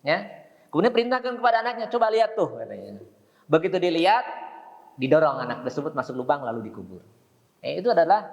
ya. Kemudian perintahkan kepada anaknya, coba lihat tuh, katanya. Begitu dilihat, didorong anak tersebut masuk lubang lalu dikubur. Itu adalah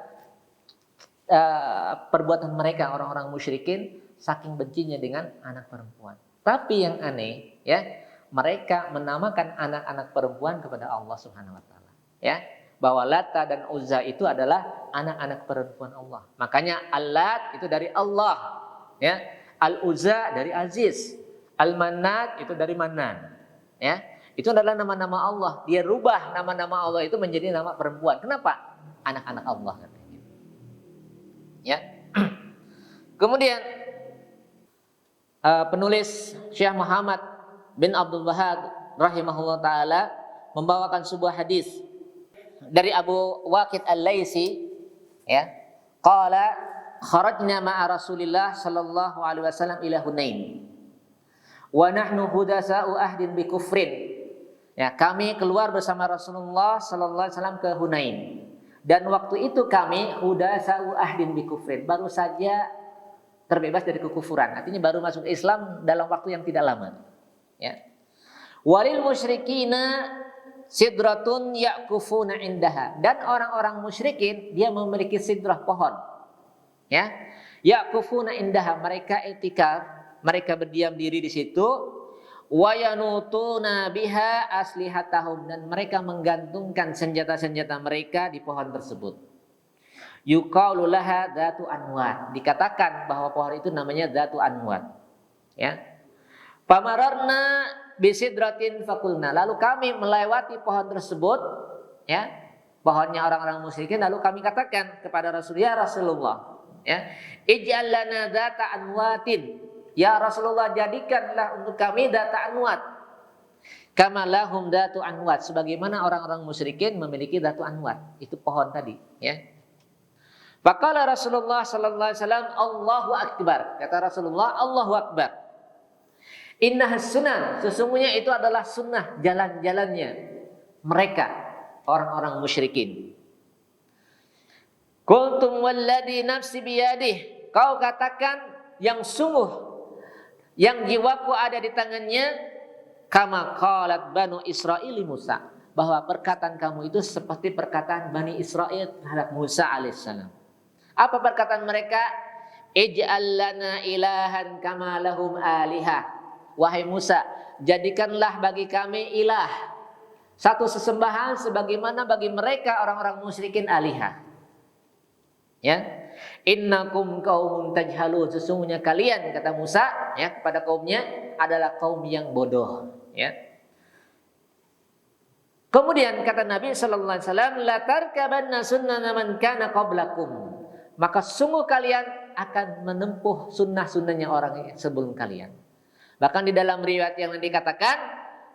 perbuatan mereka orang-orang musyrikin saking bencinya dengan anak perempuan. Tapi yang aneh, ya, mereka menamakan anak-anak perempuan kepada Allah Subhanahu wa taala, ya. Bahwa Lata dan Uzza itu adalah anak-anak perempuan Allah. Makanya Al-Lat itu dari Allah, ya. Al-Uzza dari Aziz. Al-Manat itu dari Manan, ya. Itu adalah nama-nama Allah. Dia rubah nama-nama Allah itu menjadi nama perempuan. Kenapa? Anak-anak Allah, katanya. Ya. Kemudian penulis Syekh Muhammad bin Abdul Wahhab rahimahullah taala membawakan sebuah hadis dari Abu Waqid Al-Laitsi, ya. Qala kharajna ma'a Rasulillah sallallahu alaihi wasallam ila Hunain. Wa nahnu hudasa'u ahdin bi kufrin. Ya, kami keluar bersama Rasulullah sallallahu alaihi wasallam ke Hunain. Dan waktu itu kami hudasa'u ahdin bi kufrin, baru saja terbebas dari kekufuran. Artinya baru masuk Islam dalam waktu yang tidak lama. Ya. Walil musyrikina sidratun ya'kufuna indaha. Dan orang-orang musyrikin dia memiliki sidrah, pohon. Ya. Ya'kufuna indaha, mereka i'tikaf, mereka berdiam diri di situ. Wa yanutuna biha aslihatahum, dan mereka menggantungkan senjata-senjata mereka di pohon tersebut. Yuqalu laha dzatu anwat, dikatakan bahwa pohon itu namanya dzatu anwat, ya. Pamararna bisidratin fakulna, lalu kami melewati pohon tersebut, ya, pohonnya orang-orang musyrikin, lalu kami katakan kepada Rasulullah, ya, ij'al lana dzata anwatin, ya Rasulullah, jadikanlah untuk kami dzata anwat, kama lahum dzatu anwat, sebagaimana orang-orang musyrikin memiliki dzatu anwat, itu pohon tadi, ya. Faqala Rasulullah sallallahu alaihi wasallam, Allahu akbar, kata Rasulullah, Allahu akbar. Innahas sunnah, sesungguhnya itu adalah sunnah, jalan-jalannya mereka orang-orang musyrikin. Kuntum walladhi nafsi biyadih, kau katakan yang sungguh yang jiwaku ada di tangannya, kama qalat banu Israil Musa, bahwa perkataan kamu itu seperti perkataan Bani Israel terhadap Musa alaihissalam. Apa perkataan mereka? Ij'al lana ilahan kama lahum alihah. Wahai Musa, jadikanlah bagi kami ilah, satu sesembahan sebagaimana bagi mereka orang-orang musyrikin alihah. Ya. Innakum qaumun tajhalun, sesungguhnya kalian, kata Musa, ya, kepada kaumnya, adalah kaum yang bodoh, ya. Kemudian kata Nabi sallallahu alaihi wasallam, la tarkabanna sunnana man kana qablakum. Maka sungguh kalian akan menempuh sunnah-sunnahnya orang sebelum kalian. Bahkan di dalam riwayat yang dikatakan,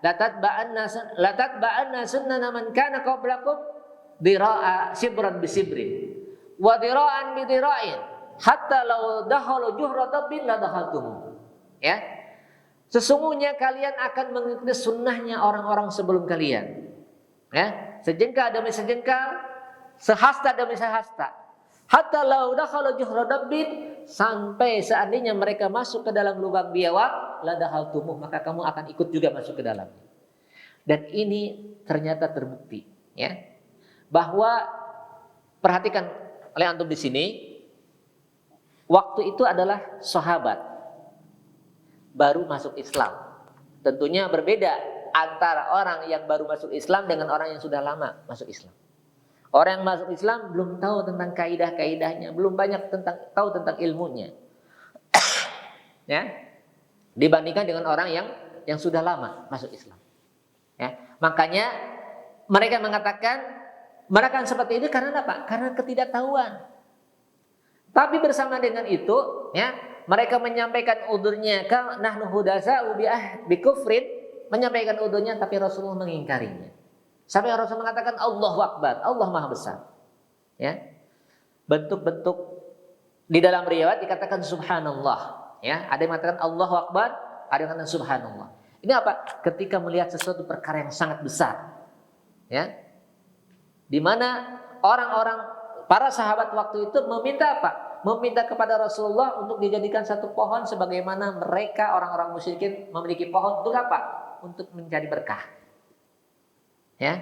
la tatba'anna sunnana man kana qablakum dira'a sibran bi sibrin wa dira'an bi dira'in hatta law dakhalu juhra dabbin la dakhaltum. Ya. Sesungguhnya kalian akan mengikuti sunnahnya orang-orang sebelum kalian. Ya, sejengkal demi sejengkal, sehasta demi sehasta. Hatta law dakhalu juhra dabbin, sampai seandainya mereka masuk ke dalam lubang biawak, la dakhaltumuh, maka kamu akan ikut juga masuk ke dalamnya. Dan ini ternyata terbukti, ya. Bahwa perhatikan oleh antum di sini, waktu itu adalah sahabat baru masuk Islam. Tentunya berbeda antara orang yang baru masuk Islam dengan orang yang sudah lama masuk Islam. Orang yang masuk Islam belum tahu tentang kaidah-kaidahnya, belum banyak tahu tentang ilmunya. Ya. Dibandingkan dengan orang yang sudah lama masuk Islam. Ya. Makanya mereka mengatakan mereka seperti ini karena apa? Karena ketidaktahuan. Tapi bersama dengan itu, ya, mereka menyampaikan udurnya, ka nahnu hudasa'u bi kufrin, menyampaikan udurnya, tapi Rasulullah mengingkarinya. Sampai Rasul mengatakan Allahu Akbar, Allah Maha Besar. Ya. Bentuk-bentuk di dalam riwayat dikatakan subhanallah, ya. Ada yang mengatakan Allahu Akbar, ada yang mengatakan subhanallah. Ini apa? Ketika melihat sesuatu perkara yang sangat besar. Ya. Di mana orang-orang para sahabat waktu itu meminta apa? Meminta kepada Rasulullah untuk dijadikan satu pohon sebagaimana mereka orang-orang musyrikin memiliki pohon untuk apa? Untuk mencari berkah. Ya.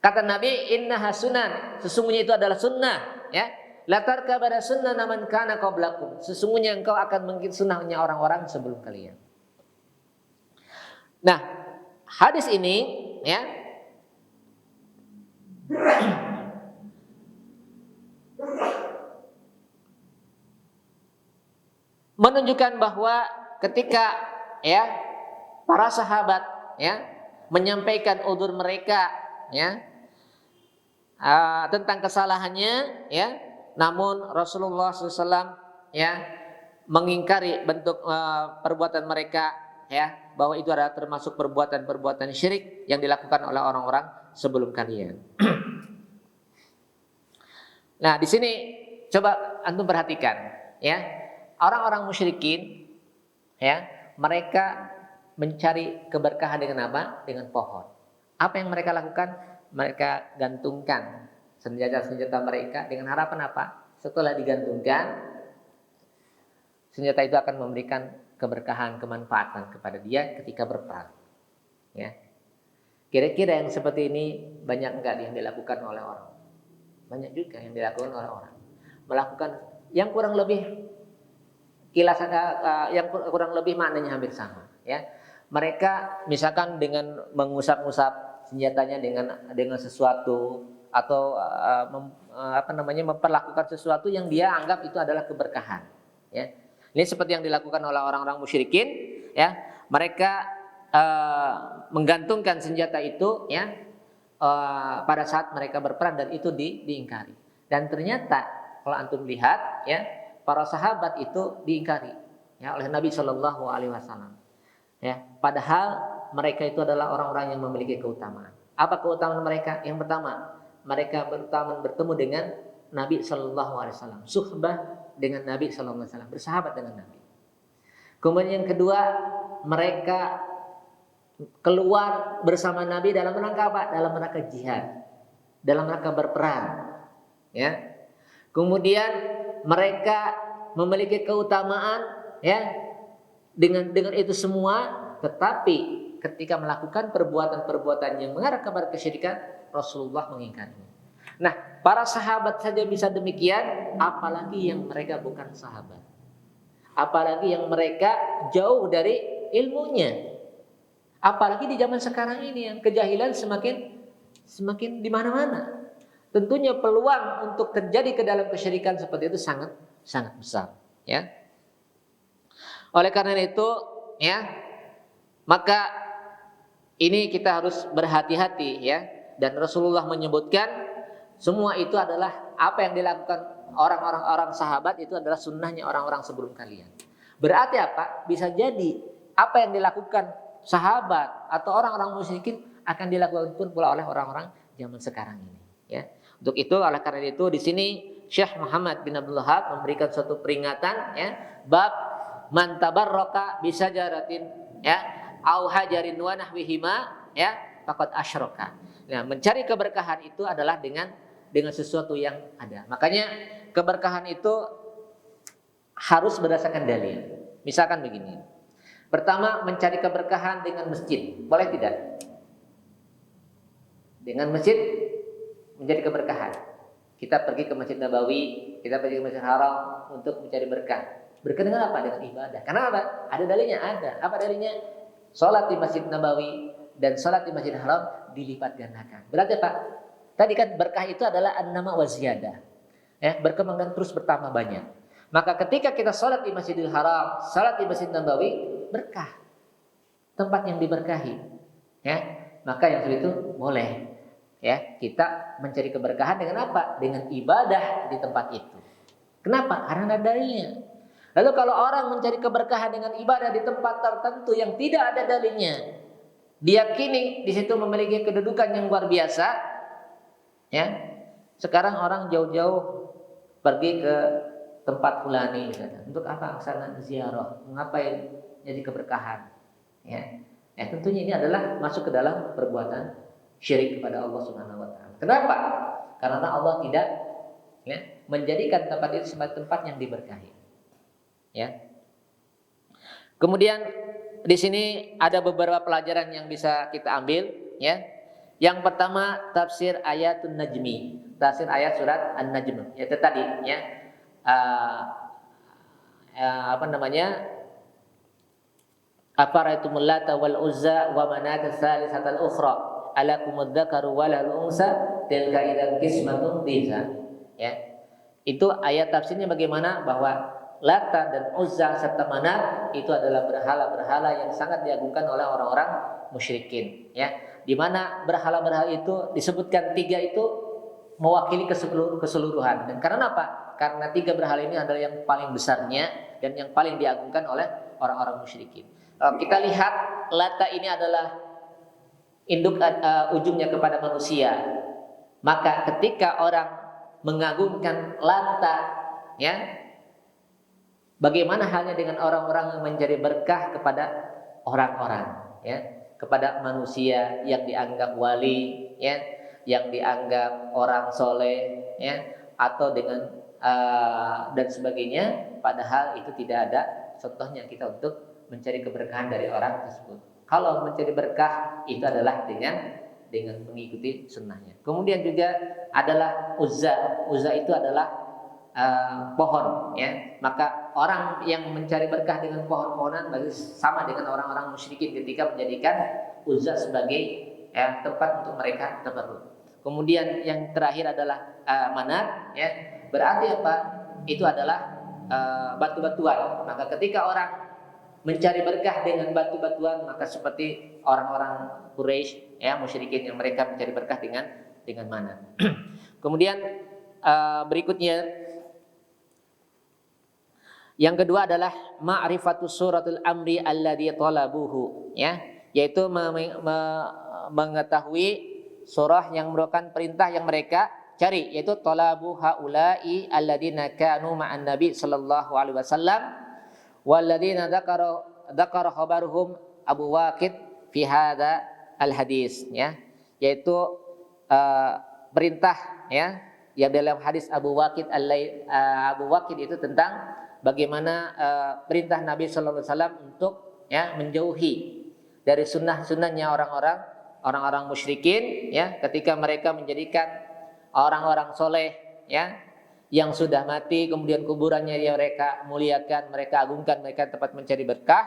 Kata Nabi, innaha sunan, sesungguhnya itu adalah sunnah, ya. La tarkabana sunnana man kana qablakum, sesungguhnya engkau akan mengikuti sunnahnya orang-orang sebelum kalian. Nah, hadis ini, ya, menunjukkan bahwa ketika, ya, para sahabat, ya, menyampaikan udzur mereka, ya, tentang kesalahannya, ya, namun Rasulullah SAW, ya, mengingkari bentuk perbuatan mereka, ya, bahwa itu adalah termasuk perbuatan-perbuatan syirik yang dilakukan oleh orang-orang sebelum kalian. Nah, di sini coba antum perhatikan, ya, orang-orang musyrikin, ya, mereka mencari keberkahan dengan apa? Dengan pohon. Apa yang mereka lakukan? Mereka gantungkan senjata-senjata mereka dengan harapan apa? Setelah digantungkan, senjata itu akan memberikan keberkahan, kemanfaatan kepada dia ketika berperang. Ya. Kira-kira yang seperti ini banyak enggak yang dilakukan oleh orang? Banyak juga yang dilakukan oleh orang. Melakukan yang kurang lebih yang kurang lebih maknanya hampir sama, ya. Mereka misalkan dengan mengusap-usap senjatanya dengan sesuatu atau memperlakukan sesuatu yang dia anggap itu adalah keberkahan, ya. Ini seperti yang dilakukan oleh orang-orang musyrikin, ya. Mereka menggantungkan senjata itu, ya, pada saat mereka berperang, dan itu diingkari. Dan ternyata kalau antum lihat, ya, para sahabat itu diingkari, ya, oleh Nabi Shallallahu Alaihi Wasallam. Ya, padahal mereka itu adalah orang-orang yang memiliki keutamaan. Apa keutamaan mereka? Yang pertama, mereka bertemu dengan Nabi Shallallahu Alaihi Wasallam, suhbah dengan Nabi Shallallahu Alaihi Wasallam, bersahabat dengan Nabi. Kemudian yang kedua, mereka keluar bersama Nabi dalam rangka apa? Dalam rangka jihad, dalam rangka berperang. Ya. Kemudian mereka memiliki keutamaan, ya, dengan itu semua, tetapi ketika melakukan perbuatan-perbuatan yang mengarah kepada kesyirikan, Rasulullah mengingkarinya. Nah, para sahabat saja bisa demikian, apalagi yang mereka bukan sahabat, apalagi yang mereka jauh dari ilmunya, apalagi di zaman sekarang ini yang kejahilan semakin di mana-mana. Tentunya peluang untuk terjadi ke dalam kesyirikan seperti itu sangat besar, ya. Oleh karena itu, ya, maka Ini kita harus berhati-hati ya. Dan Rasulullah menyebutkan semua itu adalah apa yang dilakukan orang sahabat itu adalah sunnahnya orang-orang sebelum kalian. Berarti apa? Bisa jadi apa yang dilakukan sahabat atau orang-orang musyrikin akan dilakukan pun pula oleh orang-orang zaman sekarang ini. Ya. Untuk itu, oleh karena itu di sini Syekh Muhammad bin Abdul Wahab memberikan suatu peringatan ya, bab man tabarraka bisajaratin ya au hajarin wa nahwihima ya faqad asyraka. Nah, mencari keberkahan itu adalah dengan sesuatu yang ada. Makanya keberkahan itu harus berdasarkan dalil. Misalkan begini. Pertama, mencari keberkahan dengan masjid. Boleh tidak? Dengan masjid mencari keberkahan. Kita pergi ke Masjid Nabawi, kita pergi ke Masjid Haram untuk mencari berkah. Berkah dengan apa? Dengan ibadah. Karena apa? Ada dalilnya, ada. Apa dalilnya? Salat di Masjid Nabawi dan salat di Masjid Haram dilipat gandakan. Berarti Pak, tadi kan berkah itu adalah an-nama wa ziyadah. Ya, berkembang dan terus bertambah banyak. Maka ketika kita salat di Masjidil Haram, salat di Masjid Nabawi, berkah. Tempat yang diberkahi. Ya, maka yang seperti itu boleh. Ya, kita mencari keberkahan dengan apa? Dengan ibadah di tempat itu. Kenapa? Karena ada dalilnya. Lalu kalau orang mencari keberkahan dengan ibadah di tempat tertentu yang tidak ada dalilnya, diyakini di situ memiliki kedudukan yang luar biasa, ya. Sekarang orang jauh-jauh pergi ke tempat fulani misalnya. Untuk apa? Sana ziarah. Mengapain? Jadi keberkahan. Ya. Tentunya ini adalah masuk ke dalam perbuatan syirik kepada Allah Subhanahu wa taala. Kenapa? Karena Allah tidak ya, menjadikan tempat itu sebagai tempat yang diberkahi. Ya. Kemudian di sini ada beberapa pelajaran yang bisa kita ambil ya. Yang pertama tafsir ayatun najmi, tafsir ayat surat An-Najm. Itu tadi ya. Apa namanya? Afaraitumul Lata wal Uzza wa Manata tsalitsatal ukhra alakumud dzakaru walal unsa tilka idzan qismatun dhiza. Ya. Itu ayat tafsirnya bagaimana bahwa Lata dan Uzza serta Manat itu adalah berhala-berhala yang sangat diagungkan oleh orang-orang musyrikin, ya. Di mana berhala-berhala itu disebutkan tiga itu mewakili keseluruhan. Dan karena apa? Karena tiga berhala ini adalah yang paling besarnya dan yang paling diagungkan oleh orang-orang musyrikin. Kita lihat Lata ini adalah induk ujungnya kepada manusia. Maka ketika orang mengagungkan Lata, ya, bagaimana halnya dengan orang-orang yang mencari berkah kepada orang-orang, ya, kepada manusia yang dianggap wali, ya, yang dianggap orang soleh, ya, atau dengan dan sebagainya. Padahal itu tidak ada contohnya kita untuk mencari keberkahan dari orang tersebut. Kalau mencari berkah itu adalah dengan mengikuti sunnahnya. Kemudian juga adalah Uzza. Uzza itu adalah pohon, ya. Maka orang yang mencari berkah dengan pohon-pohonan berarti sama dengan orang-orang musyrikin ketika menjadikan Uzza sebagai tempat untuk mereka tabarruk. Kemudian yang terakhir adalah Manat, ya. Berarti apa? Itu adalah batu-batuan. Maka ketika orang mencari berkah dengan batu-batuan, maka seperti orang-orang Quraisy, ya, musyrikin yang mereka mencari berkah dengan Manat. Kemudian berikutnya yang kedua adalah ma'rifatus suratul amri alladhi talabuhu, ya, yaitu mengetahui surah yang merupakan perintah yang mereka cari, yaitu talabu haula'i alladzina kanu ma'an nabi sallallahu alaihi wasallam walladzina dzakara khabaruhum Abu Waqid fi hadza al hadis, ya, yaitu perintah, ya, yang dalam hadis Abu Waqid itu tentang bagaimana perintah Nabi sallallahu alaihi wasallam untuk, ya, menjauhi dari sunnah-sunnahnya orang-orang musyrikin, ya, ketika mereka menjadikan orang-orang soleh, ya, yang sudah mati kemudian kuburannya yang mereka muliakan, mereka agungkan, mereka tempat mencari berkah,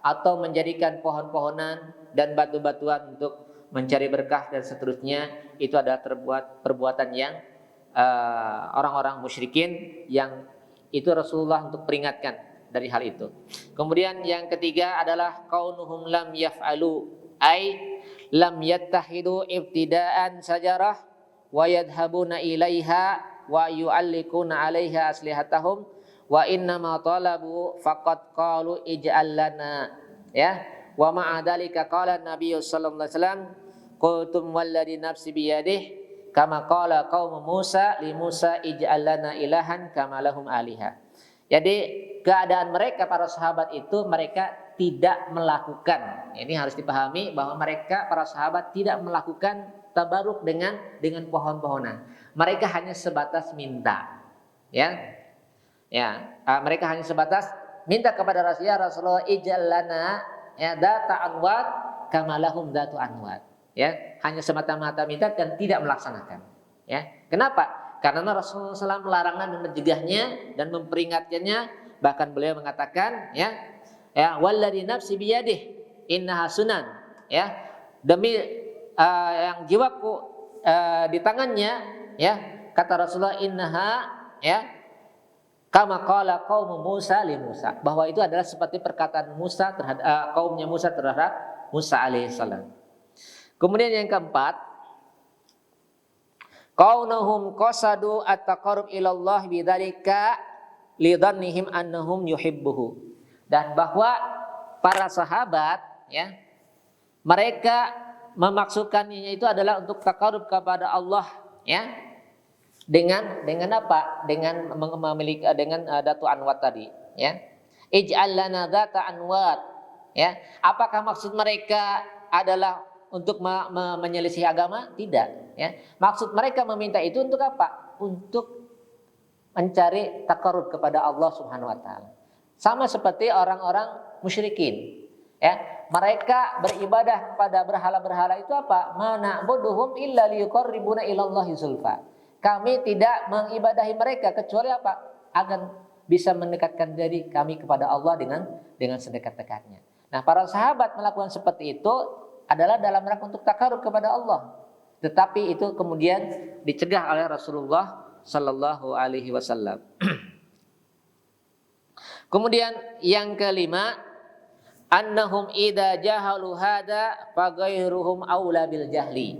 atau menjadikan pohon-pohonan dan batu-batuan untuk mencari berkah dan seterusnya. Itu adalah perbuatan yang orang-orang musyrikin yang itu Rasulullah untuk peringatkan dari hal itu. Kemudian yang ketiga adalah kaunuhum lam yaf'alu Ai lam yattahidu ibtida'an sajarah wa yadhabuna ilaiha wa yu'allikuna 'alaiha aslihatahum wa inna ma talabu faqad qalu ij'al lana, ya. Wa ma'a dzalika qala Nabi sallallahu alaihi wasallam qultum walladzi nafsi biyadihi kama qala qaum Musa li Musa ij'al lana ilahan kama lahum aliha. Jadi keadaan mereka para sahabat itu mereka tidak melakukan. Ini harus dipahami bahwa mereka para sahabat tidak melakukan tabaruk dengan pohon-pohonan. Mereka hanya sebatas minta. Ya. Ya, mereka hanya sebatas minta kepada Rasulullah ij'al lana ya data anwat kama lahum datu anwat. Ya, hanya semata-mata minta dan tidak melaksanakan. Ya. Kenapa? Karena Rasulullah SAW melarangnya dan mencegahnya dan memperingatkannya. Bahkan beliau mengatakan, ya walladzi nafsi biyadihi innaha sunan, ya, demi yang jiwaku di tangannya, ya, kata Rasulullah innaha, ya, kama qala qaum Musa li Musa, bahwa itu adalah seperti perkataan Musa terhadap kaumnya Musa terhadap Musa alaihissalam. Kemudian yang keempat, qaunahum qasadu at-taqarrub ila Allah bidzalika lidhannihim annahum yuhibbuhu. Dan bahwa para sahabat, ya, mereka memaksudkannya itu adalah untuk taqarrub kepada Allah, ya. Dengan apa? Dengan memiliki datu anwat tadi, ya. Ij'al lana data anwat, ya. Apakah maksud mereka adalah untuk menyelisih agama? Tidak, ya. Maksud mereka meminta itu untuk apa? Untuk mencari taqarrub kepada Allah Subhanahu wa taala. Sama seperti orang-orang musyrikin, ya. Mereka beribadah kepada berhala-berhala itu apa? Mana'buduhum illa liyuqarribuna ilallahi zulfa. Kami tidak mengibadahi mereka kecuali apa? Agar bisa mendekatkan diri kami kepada Allah dengan sedekat-dekatnya. Nah, para sahabat melakukan seperti itu adalah dalam rangka untuk taqarrub kepada Allah. Tetapi itu kemudian dicegah oleh Rasulullah sallallahu alaihi wasallam. Kemudian yang kelima, annahum idza jahalu hada fa ghairuhum aula bil jahli.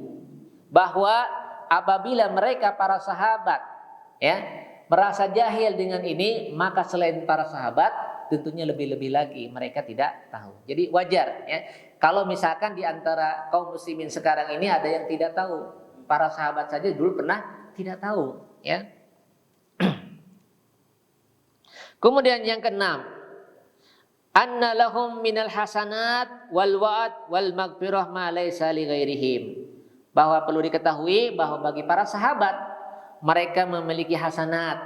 Bahwa apabila mereka para sahabat, ya, merasa jahil dengan ini, maka selain para sahabat tentunya lebih-lebih lagi mereka tidak tahu. Jadi wajar, ya, kalau misalkan di antara kaum muslimin sekarang ini ada yang tidak tahu. Para sahabat saja dulu pernah tidak tahu, ya. Kemudian yang keenam, anna lahum minal hasanat wal wa'd wal maghfirah ma laysa li ghairihim. Bahwa perlu diketahui bahwa bagi para sahabat mereka memiliki hasanat,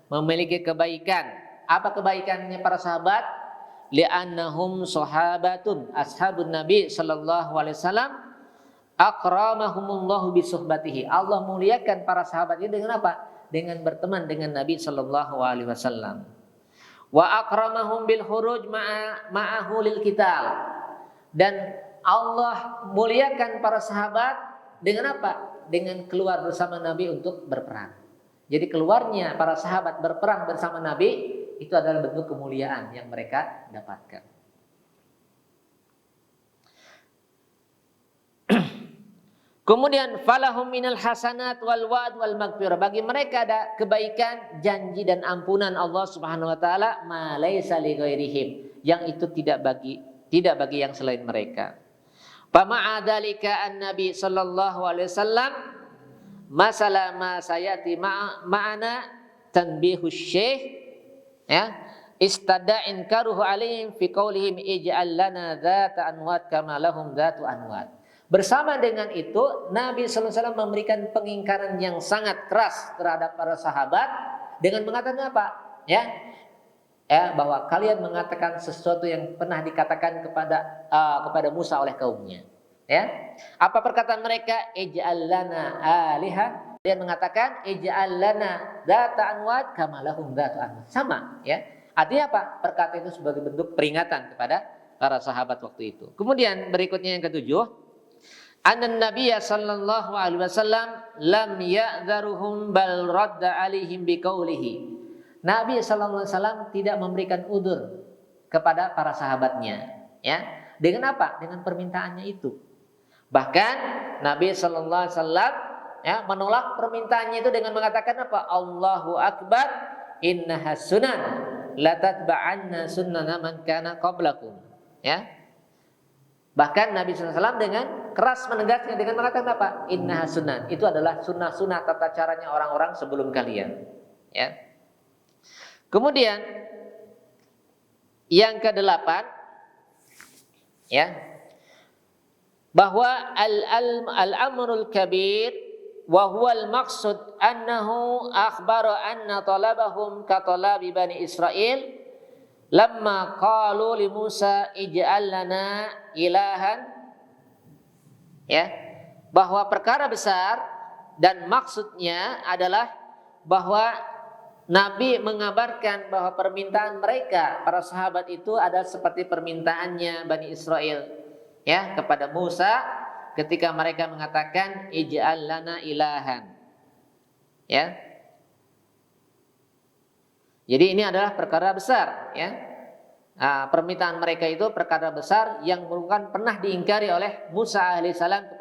memiliki kebaikan. Apa kebaikannya para sahabat? Li'annahum sahabatun ashabun Nabi sallallahu alaihi wasallam akramahumullahu bi suhbatihi. Allah muliakan para sahabat ini dengan apa? Dengan berteman dengan Nabi sallallahu alaihi wasallam. Wa akramahum bil khuruj ma'ahu lil qital. Dan Allah muliakan para sahabat dengan apa? Dengan keluar bersama Nabi untuk berperang. Jadi keluarnya para sahabat berperang bersama Nabi itu adalah bentuk kemuliaan yang mereka dapatkan. Kemudian falahum minal hasanat wal wa'd wal maghfirah. Bagi mereka ada kebaikan, janji dan ampunan Allah Subhanahu wa taala ma laisa li ghairihim, yang itu tidak bagi yang selain mereka. Fa ma'adzalika an-nabi sallallahu alaihi wasallam masalah ma sayati ma'ana tanbihus syekh, ya, istada inkaruhu alaihim fi qaulihim ij'al lana dzata anwat kama lahum dzatu anwat. Bersama dengan itu Nabi sallallahu alaihi wasallam memberikan pengingkaran yang sangat keras terhadap para sahabat dengan mengatakan apa? Ya, bahwa kalian mengatakan sesuatu yang pernah dikatakan kepada Musa oleh kaumnya. Ya, apa perkataan mereka? Ij'al lana aliha. Dia mengatakan ij'al lana dzata anwat kama lahum dzatu anwat. Sama, ya. Artinya apa? Perkataan itu sebagai bentuk peringatan kepada para sahabat waktu itu. Kemudian berikutnya yang ketujuh, Anan Nabiyya sallallahu alaihi wasallam lam ya'dharuhum bal radda alaihim biqaulihi. Nabi sallallahu alaihi wasallam tidak memberikan udzur kepada para sahabatnya, ya. Dengan apa? Dengan permintaannya itu. Bahkan Nabi sallallahu alaihi wasallam menolak permintaannya itu dengan mengatakan apa? Allahu akbar, innaha sunan la tatba'anna sunnana man kana qablakum. Ya. Bahkan Nabi sallallahu alaihi wasallam dengan keras menegaskan dengan mengatakan apa? Innaha sunan. Itu adalah sunnah-sunnah tata caranya orang-orang sebelum kalian. Ya. Kemudian yang kedelapan, ya, bahwa al-amrul kabir wa huwa al-maqsud annahu akhbara anna talabahum ka talabi bani Israil lamma qalu li Musa ij'al lana ilahan, ya, bahwa perkara besar dan maksudnya adalah bahwa Nabi mengabarkan bahwa permintaan mereka para sahabat itu adalah seperti permintaannya Bani Israel, ya, kepada Musa ketika mereka mengatakan ij'al lana ilahan, ya. Jadi ini adalah perkara besar, ya. Nah, permintaan mereka itu perkara besar yang bukan pernah diingkari oleh Musa alaihissalam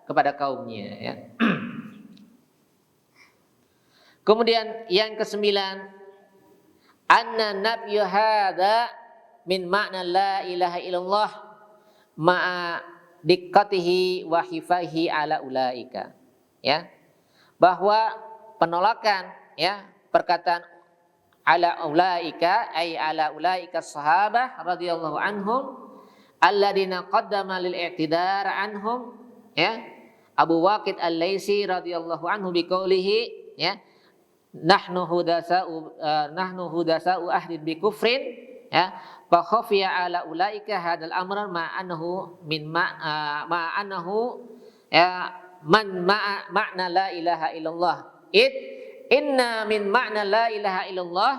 kepada kaumnya, ya. Kemudian yang kesembilan, anna nabyu hadza min ma'na la ilaha illallah ma'a diqqatihi wa hifaihi ala ulaika, ya, bahwa penolakan, ya, perkataan ala ulaika ay ala ulaika sahabah radhiyallahu anhum alladziina qaddama lil i'tidar anhum, ya, Abu Waqid Al-Laitsi radhiyallahu anhu biqaulihi, ya, nahnu hudasa'u ahdin bi kufrin, ya, fa khafiya ala ulaika hadzal amr ma annahu ya ma'na la ilaha illallah inna min ma'na la ilaha illallah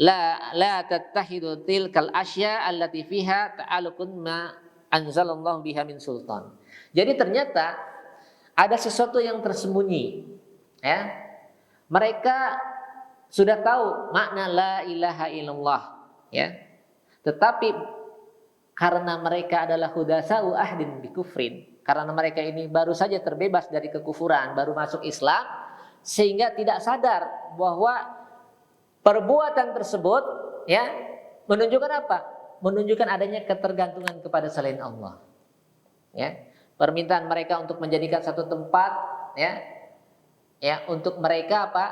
la tattahidu tilkal asya allati fiha ta'alluqun ma anzalallahu biha min sultan. Jadi ternyata ada sesuatu yang tersembunyi, ya. Mereka sudah tahu makna la ilaha illallah, ya. Tetapi karena mereka adalah hudasa'u ahdin bi kufrin, karena mereka ini baru saja terbebas dari kekufuran, baru masuk Islam, sehingga tidak sadar bahwa perbuatan tersebut, ya, menunjukkan apa? Menunjukkan adanya ketergantungan kepada selain Allah. Ya. Permintaan mereka untuk menjadikan satu tempat, ya, untuk mereka apa?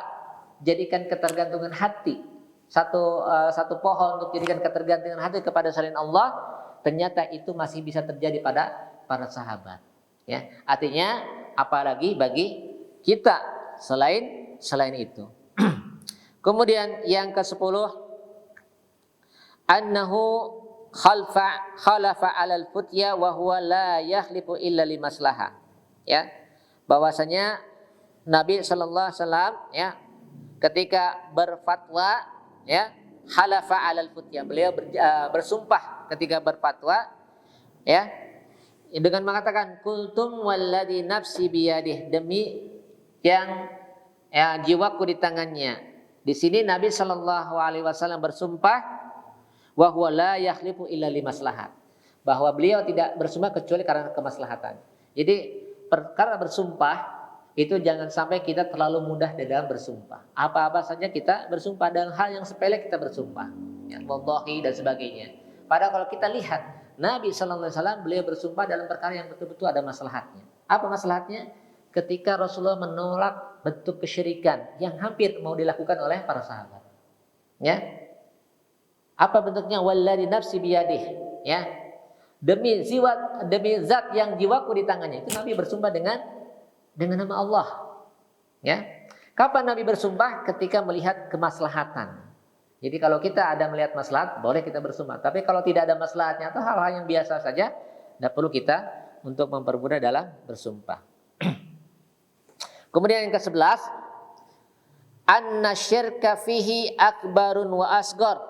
Jadikan ketergantungan hati. Satu pohon untuk jadikan ketergantungan hati kepada selain Allah, ternyata itu masih bisa terjadi pada para sahabat. Ya, artinya apalagi bagi kita selain itu. Kemudian yang ke-10, annahu khalafa 'alal futya wa huwa la yakhlifu illa limaslahah. Ya. Bahwasanya Nabi sallallahu alaihi wasallam, ya, ketika berfatwa, ya, halafa 'alal futya, beliau bersumpah ketika berfatwa, ya, dengan mengatakan kultum walladzi nafsi biyadih, demi yang, ya, jiwaku di tangannya. Di sini Nabi sallallahu alaihi wasallam bersumpah wa huwa la yakhlifu illa limaslahat, bahwa beliau tidak bersumpah kecuali karena kemaslahatan. Jadi perkara bersumpah itu jangan sampai kita terlalu mudah dalam bersumpah. Apa-apa saja kita bersumpah, dalam hal yang sepele kita bersumpah, ya, wallahi dan sebagainya. Padahal kalau kita lihat Nabi sallallahu alaihi wasallam beliau bersumpah dalam perkara yang betul-betul ada maslahatnya. Apa maslahatnya? Ketika Rasulullah menolak bentuk kesyirikan yang hampir mau dilakukan oleh para sahabat. Ya. Apa bentuknya? Walladzi nafsi biyadih, ya. Demi zat yang jiwaku di tangannya. Itu Nabi bersumpah dengan nama Allah. Ya. Kapan Nabi bersumpah? Ketika melihat kemaslahatan. Jadi kalau kita ada melihat maslahat, boleh kita bersumpah. Tapi kalau tidak ada maslahatnya atau hal-hal yang biasa saja, tidak perlu kita untuk mempermudah dalam bersumpah. Kemudian yang ke-11, anna syirka fihi akbarun wa asghar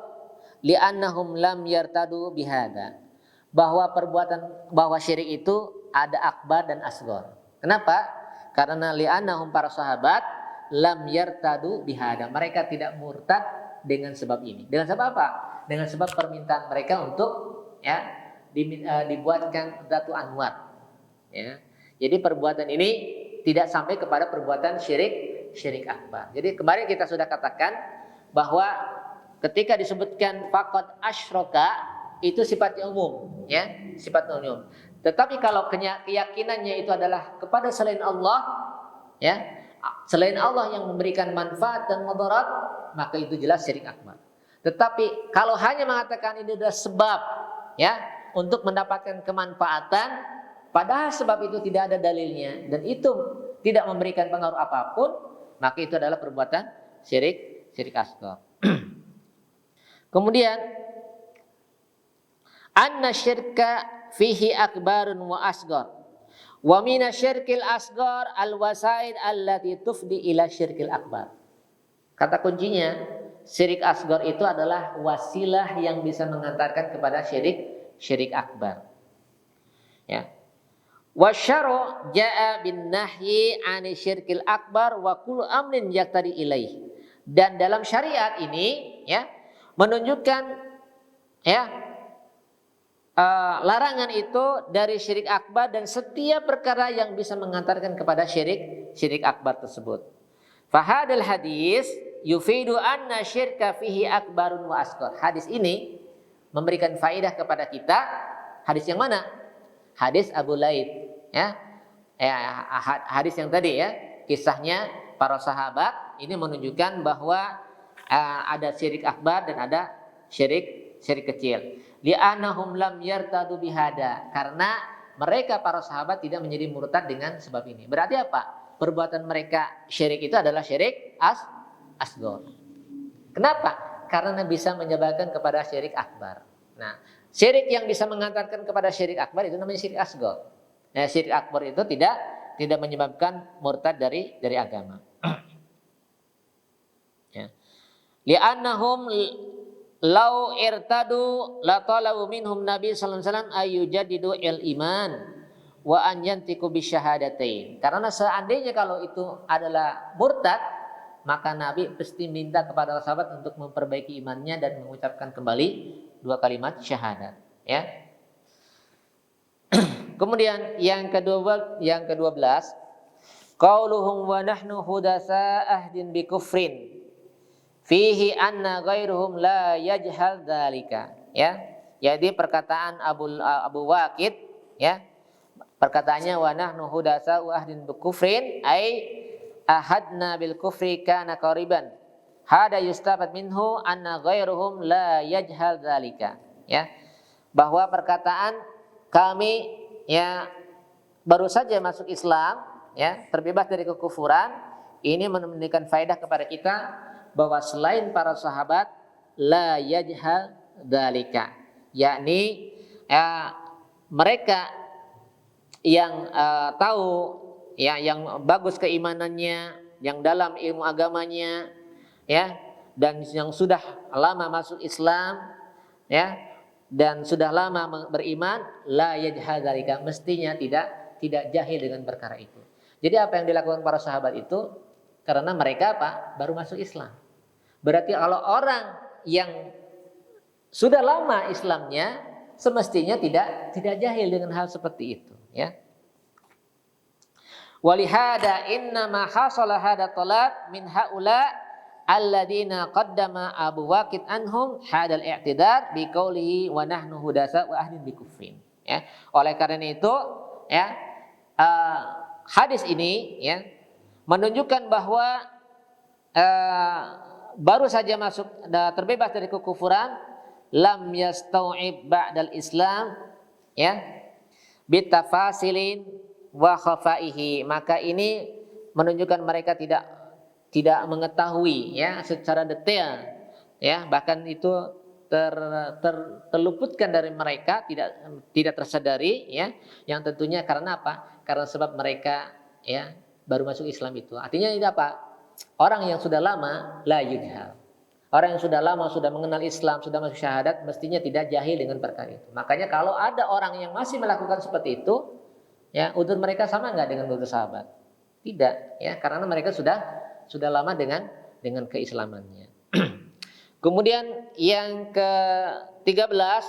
li'annahum lam yartadu bihada. Bahwa syirik itu ada akbar dan asghar. Kenapa? Karena li'annahum, para sahabat, lam yartadu bihada. Mereka tidak murtad dengan sebab ini. Dengan sebab apa? Dengan sebab permintaan mereka untuk, ya, dibuatkan Dzatu Anwar. Ya. Jadi perbuatan ini tidak sampai kepada perbuatan syirik akbar. Jadi kemarin kita sudah katakan bahwa ketika disebutkan faqad asyraka itu sifatnya umum, ya, sifatnya umum. Tetapi kalau keyakinannya itu adalah kepada selain Allah, ya, selain Allah yang memberikan manfaat dan mudarat, maka itu jelas syirik akbar. Tetapi kalau hanya mengatakan ini adalah sebab, ya, untuk mendapatkan kemanfaatan, padahal sebab itu tidak ada dalilnya dan itu tidak memberikan pengaruh apapun, maka itu adalah perbuatan syirik asghar. Kemudian anna syirka fihi akbarun wa asghar. Wa minasyirkil asghar al-wasaid allati tufdi ila syirkil akbar. Kata kuncinya, syirik asghar itu adalah wasilah yang bisa mengantarkan kepada syirik akbar. Ya. Wasyara jaa bin nahyi 'ani syirkil akbar wa kullu amrin yaqtadi ilaih. Dan dalam syariat ini, ya, menunjukkan, ya, larangan itu dari syirik akbar dan setiap perkara yang bisa mengantarkan kepada syirik akbar tersebut. Fahadal hadis yufidu anna syirka fihi akbarun wa asghar. Hadis ini memberikan faedah kepada kita. Hadis yang mana? Hadis Abu Laid, ya, hadis yang tadi, ya, kisahnya para sahabat ini menunjukkan bahwa ada syirik akbar dan ada syirik kecil. Li'annahum lam yartadu bihada, karena mereka para sahabat tidak menjadi murtad dengan sebab ini. Berarti apa? Perbuatan mereka syirik itu adalah syirik asghar. Kenapa? Karena bisa menyebabkan kepada syirik akbar. Nah, syirik yang bisa mengantarkan kepada syirik akbar itu namanya syirik asghar. Nah, syirik akbar itu tidak menyebabkan murtad dari agama. Ya. Li'annahum lau irtadu la talabu minhum Nabi sallallahu alaihi wasallam ayyujaddidu al-iman wa an yantiqu bisyahadatain. Karena seandainya kalau itu adalah murtad, maka Nabi pasti minta kepada sahabat untuk memperbaiki imannya dan mengucapkan kembali 2 kalimat syahadat, ya. Kemudian yang ke-12, qauluhum wa nahnu hudasa ahdin bi kufrin fihi anna ghairuhum la yajhal dzalika, ya. Jadi perkataan Abu Waqid, ya. Perkataannya wa nahnu hudasa ahdin bi kufrin ai ahadna bil kufri kana qariban. Hada yustafad minhu anna ghairuhum la yajhal dzalika, ya. Bahwa perkataan kami, ya, baru saja masuk Islam, ya, terbebas dari kekufuran, ini memberikan faedah kepada kita bahwa selain para sahabat la yajhal dzalika, yakni, ya, mereka yang tahu, ya, yang bagus keimanannya, yang dalam ilmu agamanya, ya, dan yang sudah lama masuk Islam, ya, dan sudah lama beriman, la yajhal dzalika, mestinya tidak jahil dengan perkara itu. Jadi apa yang dilakukan para sahabat itu karena mereka apa? Baru masuk Islam. Berarti kalau orang yang sudah lama Islamnya semestinya tidak jahil dengan hal seperti itu, ya. Walihada inna ma hasala hada talab min haula alladzina qaddama Abu Waqid anhum hadal i'tidar bi qoulihi wa nahnu hudasa wa ahdin bi kufrin, ya. Oleh karena itu, ya, hadis ini, ya, menunjukkan bahwa baru saja masuk terbebas dari kekufuran, lam yastau'ib ba'dal Islam, ya, bitafasilin wa khafaihi, maka ini menunjukkan mereka tidak mengetahui, ya, secara detail, ya, bahkan itu terluputkan dari mereka, tidak tersadari, ya, yang tentunya karena apa? Karena sebab mereka, ya, baru masuk Islam itu. Artinya ini apa? Orang yang sudah lama la yujhal. Orang yang sudah lama sudah mengenal Islam, sudah masuk syahadat, mestinya tidak jahil dengan perkara itu. Makanya kalau ada orang yang masih melakukan seperti itu, ya, udzur mereka sama enggak dengan udzur sahabat? Tidak, ya, karena mereka sudah lama dengan keislamannya. Kemudian yang ke-13,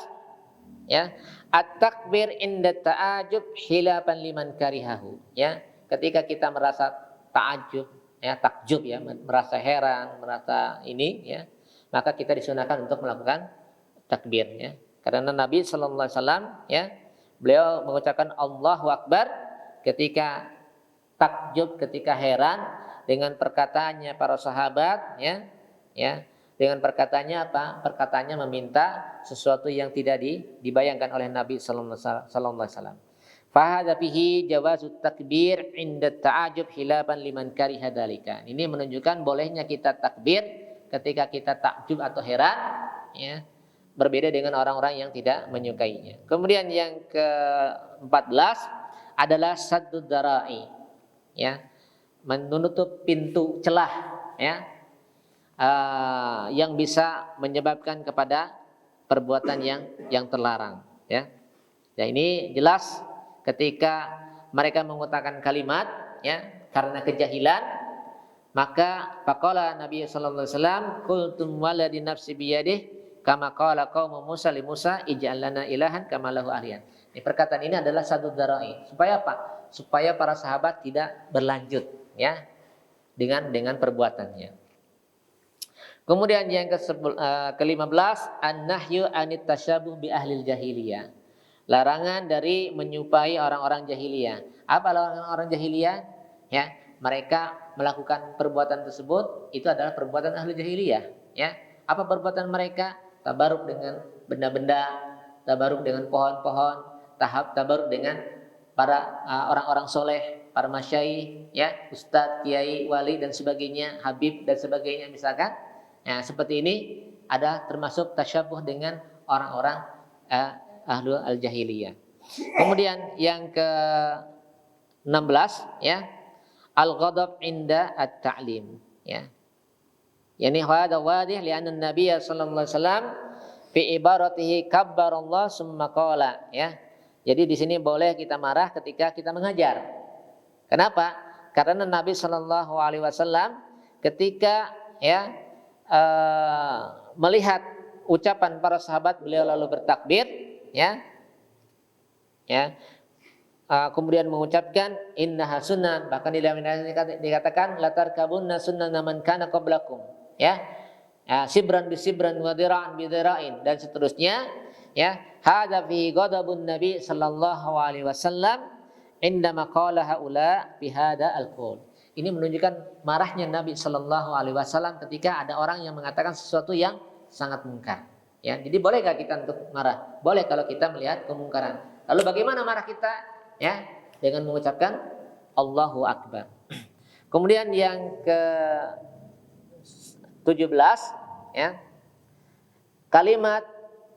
ya. At-takbir inda ta'ajub khilafan liman karihahu, ya. Ketika kita merasa ta'ajub, ya, takjub, ya, merasa heran, merasa ini, ya, maka kita disunahkan untuk melakukan takbir, ya. Karena Nabi sallallahu alaihi wasallam, ya, beliau mengucapkan Allahu Akbar ketika takjub, ketika heran dengan perkataannya para sahabat, ya, ya. Dengan perkataannya apa? Perkataannya meminta sesuatu yang tidak dibayangkan oleh Nabi sallallahu alaihi wasallam. Fahadha fihi jawazut takbir inda ta'ajub khilafan liman kariha dzalika. Ini menunjukkan bolehnya kita takbir ketika kita takjub atau heran, ya. Berbeda dengan orang-orang yang tidak menyukainya. Kemudian yang ke-14 adalah saddud darai, ya. Menutup pintu celah, ya. Yang bisa menyebabkan kepada perbuatan yang terlarang, ya. Ya, ini jelas ketika mereka mengutarakan kalimat, ya, karena kejahilan, maka faqala Nabi sallallahu alaihi wasallam qultum waladi nafsi biyadih kama qala qaum Musa li Musa ij'al lana ilahan kama lahu alihan. Ini perkataan ini adalah satu darai. Supaya apa? Supaya para sahabat tidak berlanjut, ya, dengan perbuatannya. Kemudian yang ke-15 an-nahyu anit tasyabuh bi ahlil jahiliyah. Larangan dari menyerupai orang-orang jahiliyah. Apa orang-orang jahiliyah? Ya, mereka melakukan perbuatan tersebut itu adalah perbuatan ahli jahiliyah, ya. Apa perbuatan mereka? Tabaruk dengan benda-benda, tabaruk dengan pohon-pohon, tabaruk dengan para orang-orang soleh, para masyayikh, ya, ustadz, kiai, wali dan sebagainya, habib dan sebagainya misalkan. Nah, seperti ini ada termasuk tasyabuh dengan orang-orang ahlu al-jahiliyah. Kemudian yang ke-16, ya, al-ghadab inda at-ta'lim, ya. Yani hada wadih li'anna an-nabiy sallallahu alaihi wasallam fi ibaratihi kabbarallah summa qala, ya. Jadi di sini boleh kita marah ketika kita mengajar. Kenapa? Karena Nabi sallallahu alaihi wasallam ketika, ya, melihat ucapan para sahabat, beliau lalu bertakbir, ya, ya, kemudian mengucapkan innaha sunan, bahkan di dalam dikatakan latar kabunna sunnana man kana qablakum, ya, sibran bi sibran wa dira'an bi dira'in dan seterusnya, ya. Hadza fi ghadabun nabi sallallahu alaihi wasallam indama qala haula bi hadza al-qaul. Ini menunjukkan marahnya Nabi sallallahu alaihi wasallam ketika ada orang yang mengatakan sesuatu yang sangat mungkar, ya. Jadi boleh enggak kita untuk marah? Boleh kalau kita melihat kemungkaran. Lalu bagaimana marah kita? Ya, dengan mengucapkan Allahu Akbar. Kemudian yang ke-17, ya. Kalimat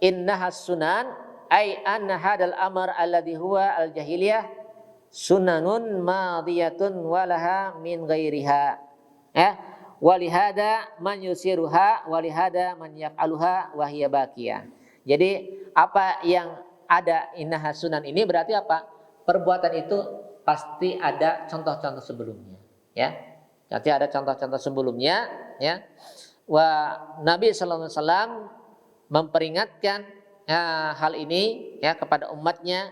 innahas sunan ay anna hadal amr alladhi huwa al-jahiliyah sunanun madiyatun walaha min ghairiha, ya, walihada man yusiruha walihada man yaf'aluha wa hiya baqiyah. Jadi apa yang ada innaha sunan ini berarti apa? Perbuatan itu pasti ada contoh-contoh sebelumnya, ya. Nanti ada contoh-contoh sebelumnya, ya. Nabi sallallahu alaihi wasallam memperingatkan hal ini, ya, kepada umatnya,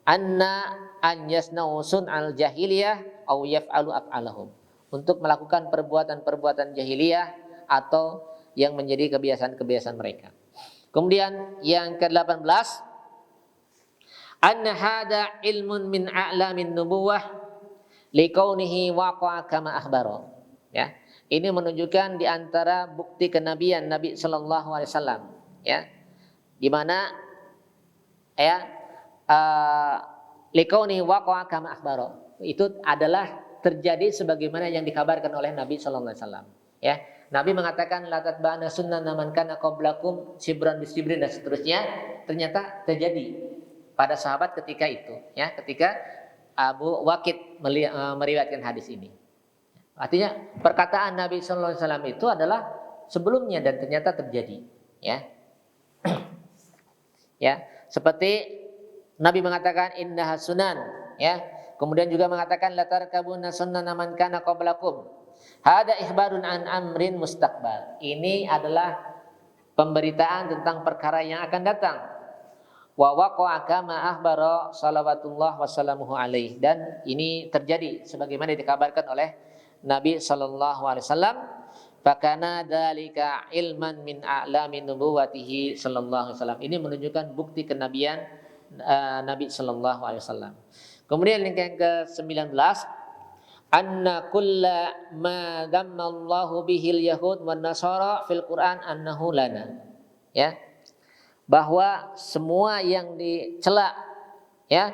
anna an yasna'u sun'al jahiliyah aw yaf'alu af'alahum, untuk melakukan perbuatan-perbuatan jahiliyah atau yang menjadi kebiasaan-kebiasaan mereka. Kemudian yang ke-18, anna hada ilmun min a'lamin nubuwah likaunihi waqa'a kama akhbara, ya. Ini menunjukkan di antara bukti kenabian Nabi sallallahu alaihi wasallam, ya, di mana, ya, likaunihi waqa'a kama akhbara, itu adalah terjadi sebagaimana yang dikabarkan oleh Nabi sallallahu alaihi wasallam, ya. Nabi mengatakan la tatba'na sunnana man kana qablakum sibran bisibrin dan seterusnya, ternyata terjadi pada sahabat ketika itu, ya, ketika Abu Waqid meriwayatkan hadis ini. Artinya perkataan Nabi sallallahu alaihi wasallam itu adalah sebelumnya dan ternyata terjadi, ya. Ya, seperti Nabi mengatakan innaha sunan, ya. Kemudian juga mengatakan la tarkabunna sunnana man kana qablakum. Hada ikhbarun an amrin mustaqbal. Ini adalah pemberitaan tentang perkara yang akan datang. wa waqa'a kama akhbara salawatullah wasallamuhu alaihi, dan ini terjadi sebagaimana dikabarkan oleh Nabi sallallahu alaihi wasallam. Fakana dzalika ilman min a'lamin nubuwatihi sallallahu alaihi wasallam. Ini menunjukkan bukti kenabian Nabi sallallahu alaihi wasallam. Kemudian yang ke-19, anna kulla ma dammallahu bihil yahud wan nasara fil Qur'an annahu lana. Ya. Bahwa semua yang dicela ya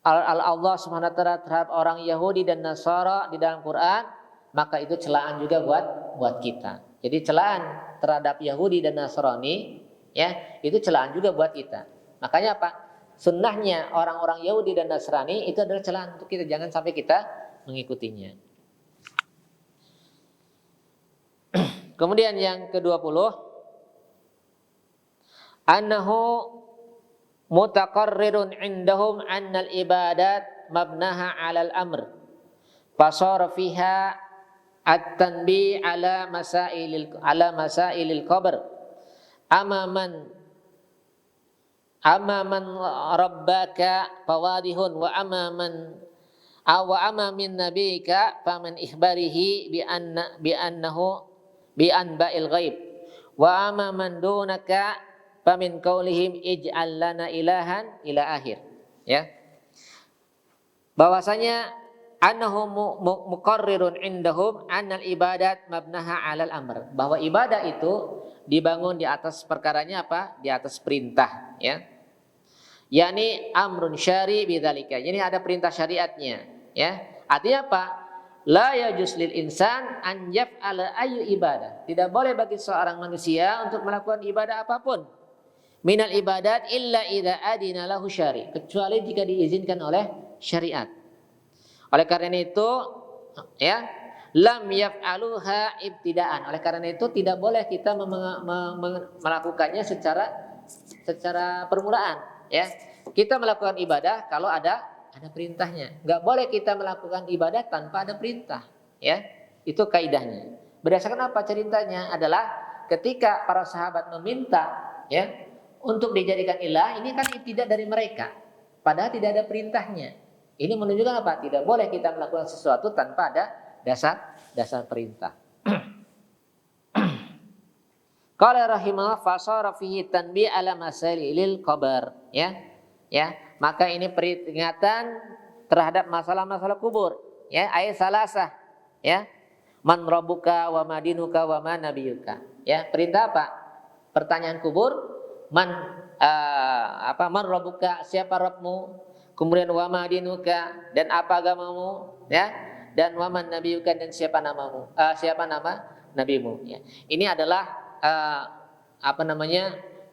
Allah Subhanahu wa taala terhadap orang Yahudi dan Nasara di dalam Quran, maka itu celaan juga buat kita. Jadi celaan terhadap Yahudi dan Nasrani ya, itu celaan juga buat kita. Makanya apa? Sunnahnya orang-orang Yahudi dan Nasrani itu adalah celaan untuk kita, jangan sampai kita mengikutinya. Kemudian yang ke-20, annahu mutaqarrirun indahum annal ibadat mabnaha 'alal amr fasara fiha at-tanbih ala masailil qabr amaman rabbaka fawadihun wa amamin nabika faman ikhbarihi bi annahu bi anba'il ghaib wa amaman dunaka famin qaulihim ij'al lana ilahan ila akhir. Ya, bahwasanya annahu muqarrirun indahum annal ibadat mabnaha 'alal amr, bahwa ibadah itu dibangun di atas perkaranya apa? Di atas perintah, ya. Yani amrun syari bidzalika. Jadi ada perintah syariatnya, ya. Artinya apa? La yajuz lil insan an yaf'ala ayyu ibadah. Tidak boleh bagi seorang manusia untuk melakukan ibadah apapun. Minal ibadat illa idza adina lahu syari, kecuali jika diizinkan oleh syariat. Oleh karena itu, ya, lam yaf'aluha ibtidaan. Oleh karena itu tidak boleh kita melakukannya secara permulaan, ya. Kita melakukan ibadah kalau ada perintahnya. Enggak boleh kita melakukan ibadah tanpa ada perintah, ya. Itu kaidahnya. Berdasarkan apa ceritanya? Adalah ketika para sahabat meminta, ya, untuk dijadikan ilah, ini kan tidak dari mereka, padahal tidak ada perintahnya. Ini menunjukkan apa? Tidak boleh kita melakukan sesuatu tanpa ada dasar perintah. Qala rahimahullah fasara fihi tanbih ala masailil qabr, ya. Ya, maka ini peringatan terhadap masalah-masalah kubur, ya, ayat salasah, ya. Man rabbuka wa madinuka wa ma nabiyuka. Ya, perintah apa? Pertanyaan kubur, man rabbuka, siapa Rabbmu? Kemudian wa madinuka, dan apa agamamu, ya, dan wa man nabiyuka, dan siapa namamu, siapa nama nabimu, ya. Ini adalah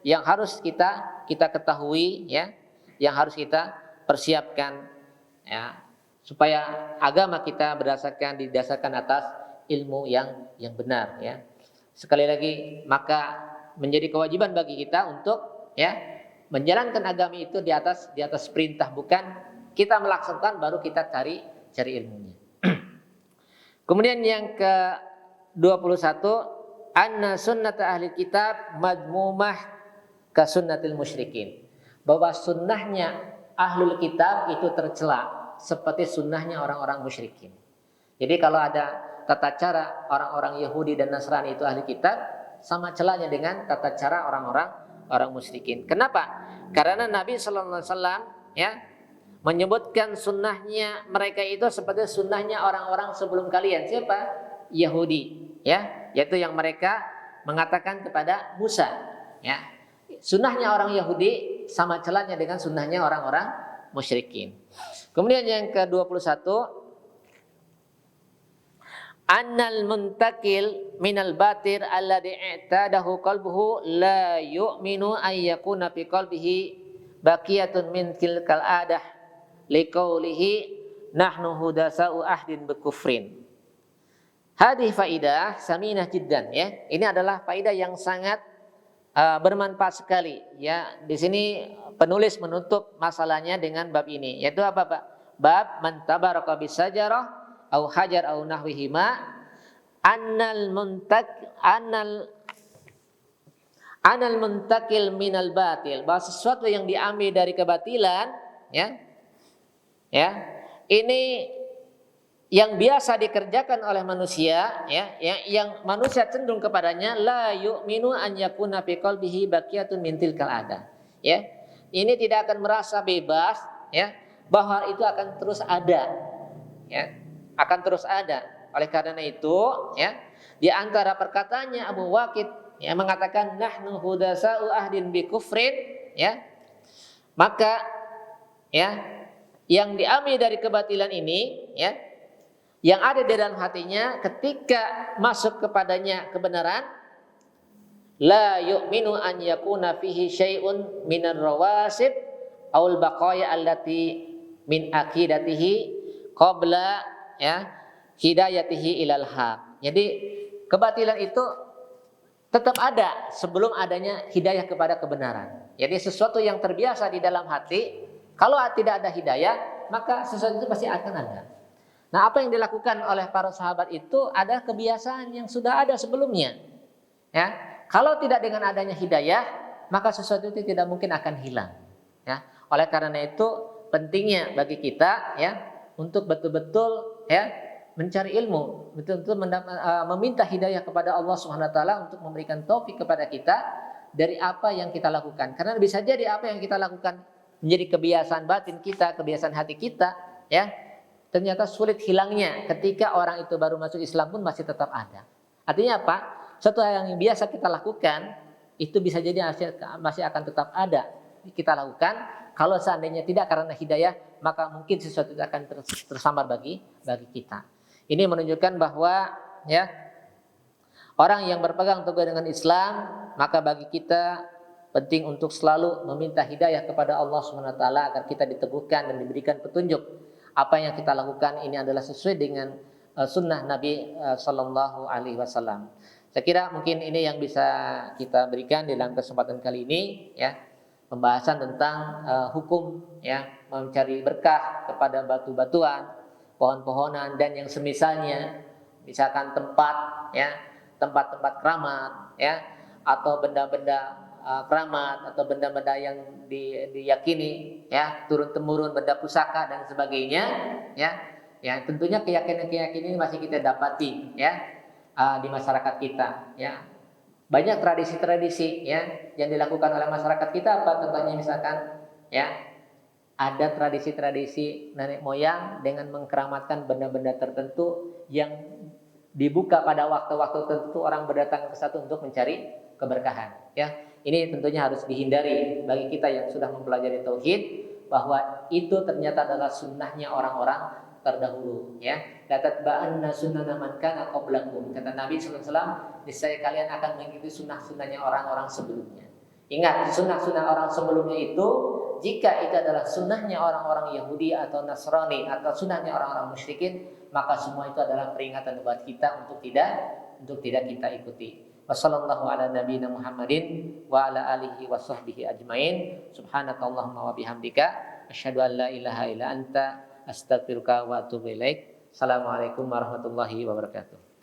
yang harus kita ketahui, ya, yang harus kita persiapkan, ya, supaya agama kita didasarkan atas ilmu yang benar, ya. Sekali lagi, maka menjadi kewajiban bagi kita untuk, ya, menjalankan agama itu di atas perintah, bukan kita melaksanakan baru kita cari ilmunya. Kemudian yang ke-21, anna sunnata ahli kitab madmumah ka sunnatil musyrikin. Bahwa sunnahnya ahlul kitab itu tercela seperti sunnahnya orang-orang musyrikin. Jadi kalau ada tata cara orang-orang Yahudi dan Nasrani itu ahli kitab, sama celanya dengan tata cara orang musyrikin. Kenapa? Karena Nabi sallallahu alaihi wasallam, ya, menyebutkan sunnahnya mereka itu seperti sunnahnya orang-orang sebelum kalian. Siapa? Yahudi, ya, yaitu yang mereka mengatakan kepada Musa, ya. Sunnahnya orang Yahudi sama celanya dengan sunnahnya orang-orang musyrikin. Kemudian yang ke-21, annal muntakil minal batir alladhi i'tadahu qalbuhu la yu'minu ay yakuna fi qalbihi baqiyatun min tilkal adah liqaulihi nahnu hudasa'u ahdin bikufrin. Hadhihi faidah saminah jiddan, ya. Ini adalah faidah yang sangat bermanfaat sekali, ya. Di sini penulis menutup masalahnya dengan bab ini, yaitu apa, Pak? Bab man tabaraka bisajarah au hajar au nahwihima annal anal muntakil minal batil, bahwa sesuatu yang diambil dari kebatilan, ya, ya, ini yang biasa dikerjakan oleh manusia, ya, yang manusia cenderung kepadanya, la yu'minu an yakuna fi qalbihi baqiyatun min tilkal ada. Ya. Ini tidak akan merasa bebas, ya, bahwa itu akan terus ada. Ya. Akan terus ada. Oleh karena itu, ya, di antara perkataannya Abu Waqid yang mengatakan nahnu hudasa'u ahdin bi kufrin, ya. Maka, ya, yang diambil dari kebatilan ini, ya, yang ada di dalam hatinya ketika masuk kepadanya kebenaran, la yu'minu an yakuna fihi syai'un minar rawasib aul baqaya allati min aqidatihi qabla, ya, hidayatihi ilal haq. Jadi kebatilan itu tetap ada sebelum adanya hidayah kepada kebenaran. Jadi sesuatu yang terbiasa di dalam hati, kalau tidak ada hidayah, maka sesuatu itu pasti akan ada. Nah, apa yang dilakukan oleh para sahabat itu adalah kebiasaan yang sudah ada sebelumnya. Ya, kalau tidak dengan adanya hidayah, maka sesuatu itu tidak mungkin akan hilang. Ya, oleh karena itu pentingnya bagi kita, ya, untuk betul-betul, ya, mencari ilmu, betul-betul meminta hidayah kepada Allah Subhanahu wa taala untuk memberikan taufik kepada kita dari apa yang kita lakukan. Karena bisa jadi apa yang kita lakukan menjadi kebiasaan batin kita, kebiasaan hati kita, ya, ternyata sulit hilangnya ketika orang itu baru masuk Islam pun masih tetap ada. Artinya apa? Satu hal yang biasa kita lakukan itu bisa jadi masih akan tetap ada kita lakukan. Kalau seandainya tidak karena hidayah, maka mungkin sesuatu itu akan tersamar bagi kita. Ini menunjukkan bahwa, ya, orang yang berpegang teguh dengan Islam, maka bagi kita penting untuk selalu meminta hidayah kepada Allah Subhanahu wa taala agar kita diteguhkan dan diberikan petunjuk. Apa yang kita lakukan ini adalah sesuai dengan sunnah Nabi Sallallahu Alaihi Wasallam. Saya kira mungkin ini yang bisa kita berikan di dalam kesempatan kali ini, ya, pembahasan tentang hukum, ya, mencari berkah kepada batu-batuan, pohon-pohonan dan yang semisalnya, misalkan tempat, ya, tempat-tempat keramat, ya, atau benda-benda keramat atau benda-benda yang diyakini, ya, turun temurun, benda pusaka dan sebagainya, ya, ya, tentunya keyakinan-keyakinan ini masih kita dapati, ya, di masyarakat kita, ya. Banyak tradisi-tradisi, ya, yang dilakukan oleh masyarakat kita, apa contohnya misalkan, ya, ada tradisi-tradisi nenek moyang dengan mengkeramatkan benda-benda tertentu yang dibuka pada waktu-waktu tertentu orang berdatang ke satu untuk mencari keberkahan, ya. Ini tentunya harus dihindari bagi kita yang sudah mempelajari tauhid, bahwa itu ternyata adalah sunnahnya orang-orang terdahulu, ya. La tatba'anna sunnana man kana qablakum. Kata Nabi sallallahu alaihi wasallam, niscaya kalian akan mengikuti sunnah-sunnahnya orang-orang sebelumnya. Ingat, sunnah-sunnah orang sebelumnya itu, jika itu adalah sunnahnya orang-orang Yahudi atau Nasrani atau sunnahnya orang-orang musyrikin, maka semua itu adalah peringatan buat kita untuk tidak kita ikuti. Wassallallahu ala nabiyina Muhammadin wa ala alihi wa sahbihi ajmain. Subhanakallahumma wa bihamdika asyhadu an la ilaha illa anta astaghfiruka wa atubu ilaik. Assalamualaikum warahmatullahi wabarakatuh.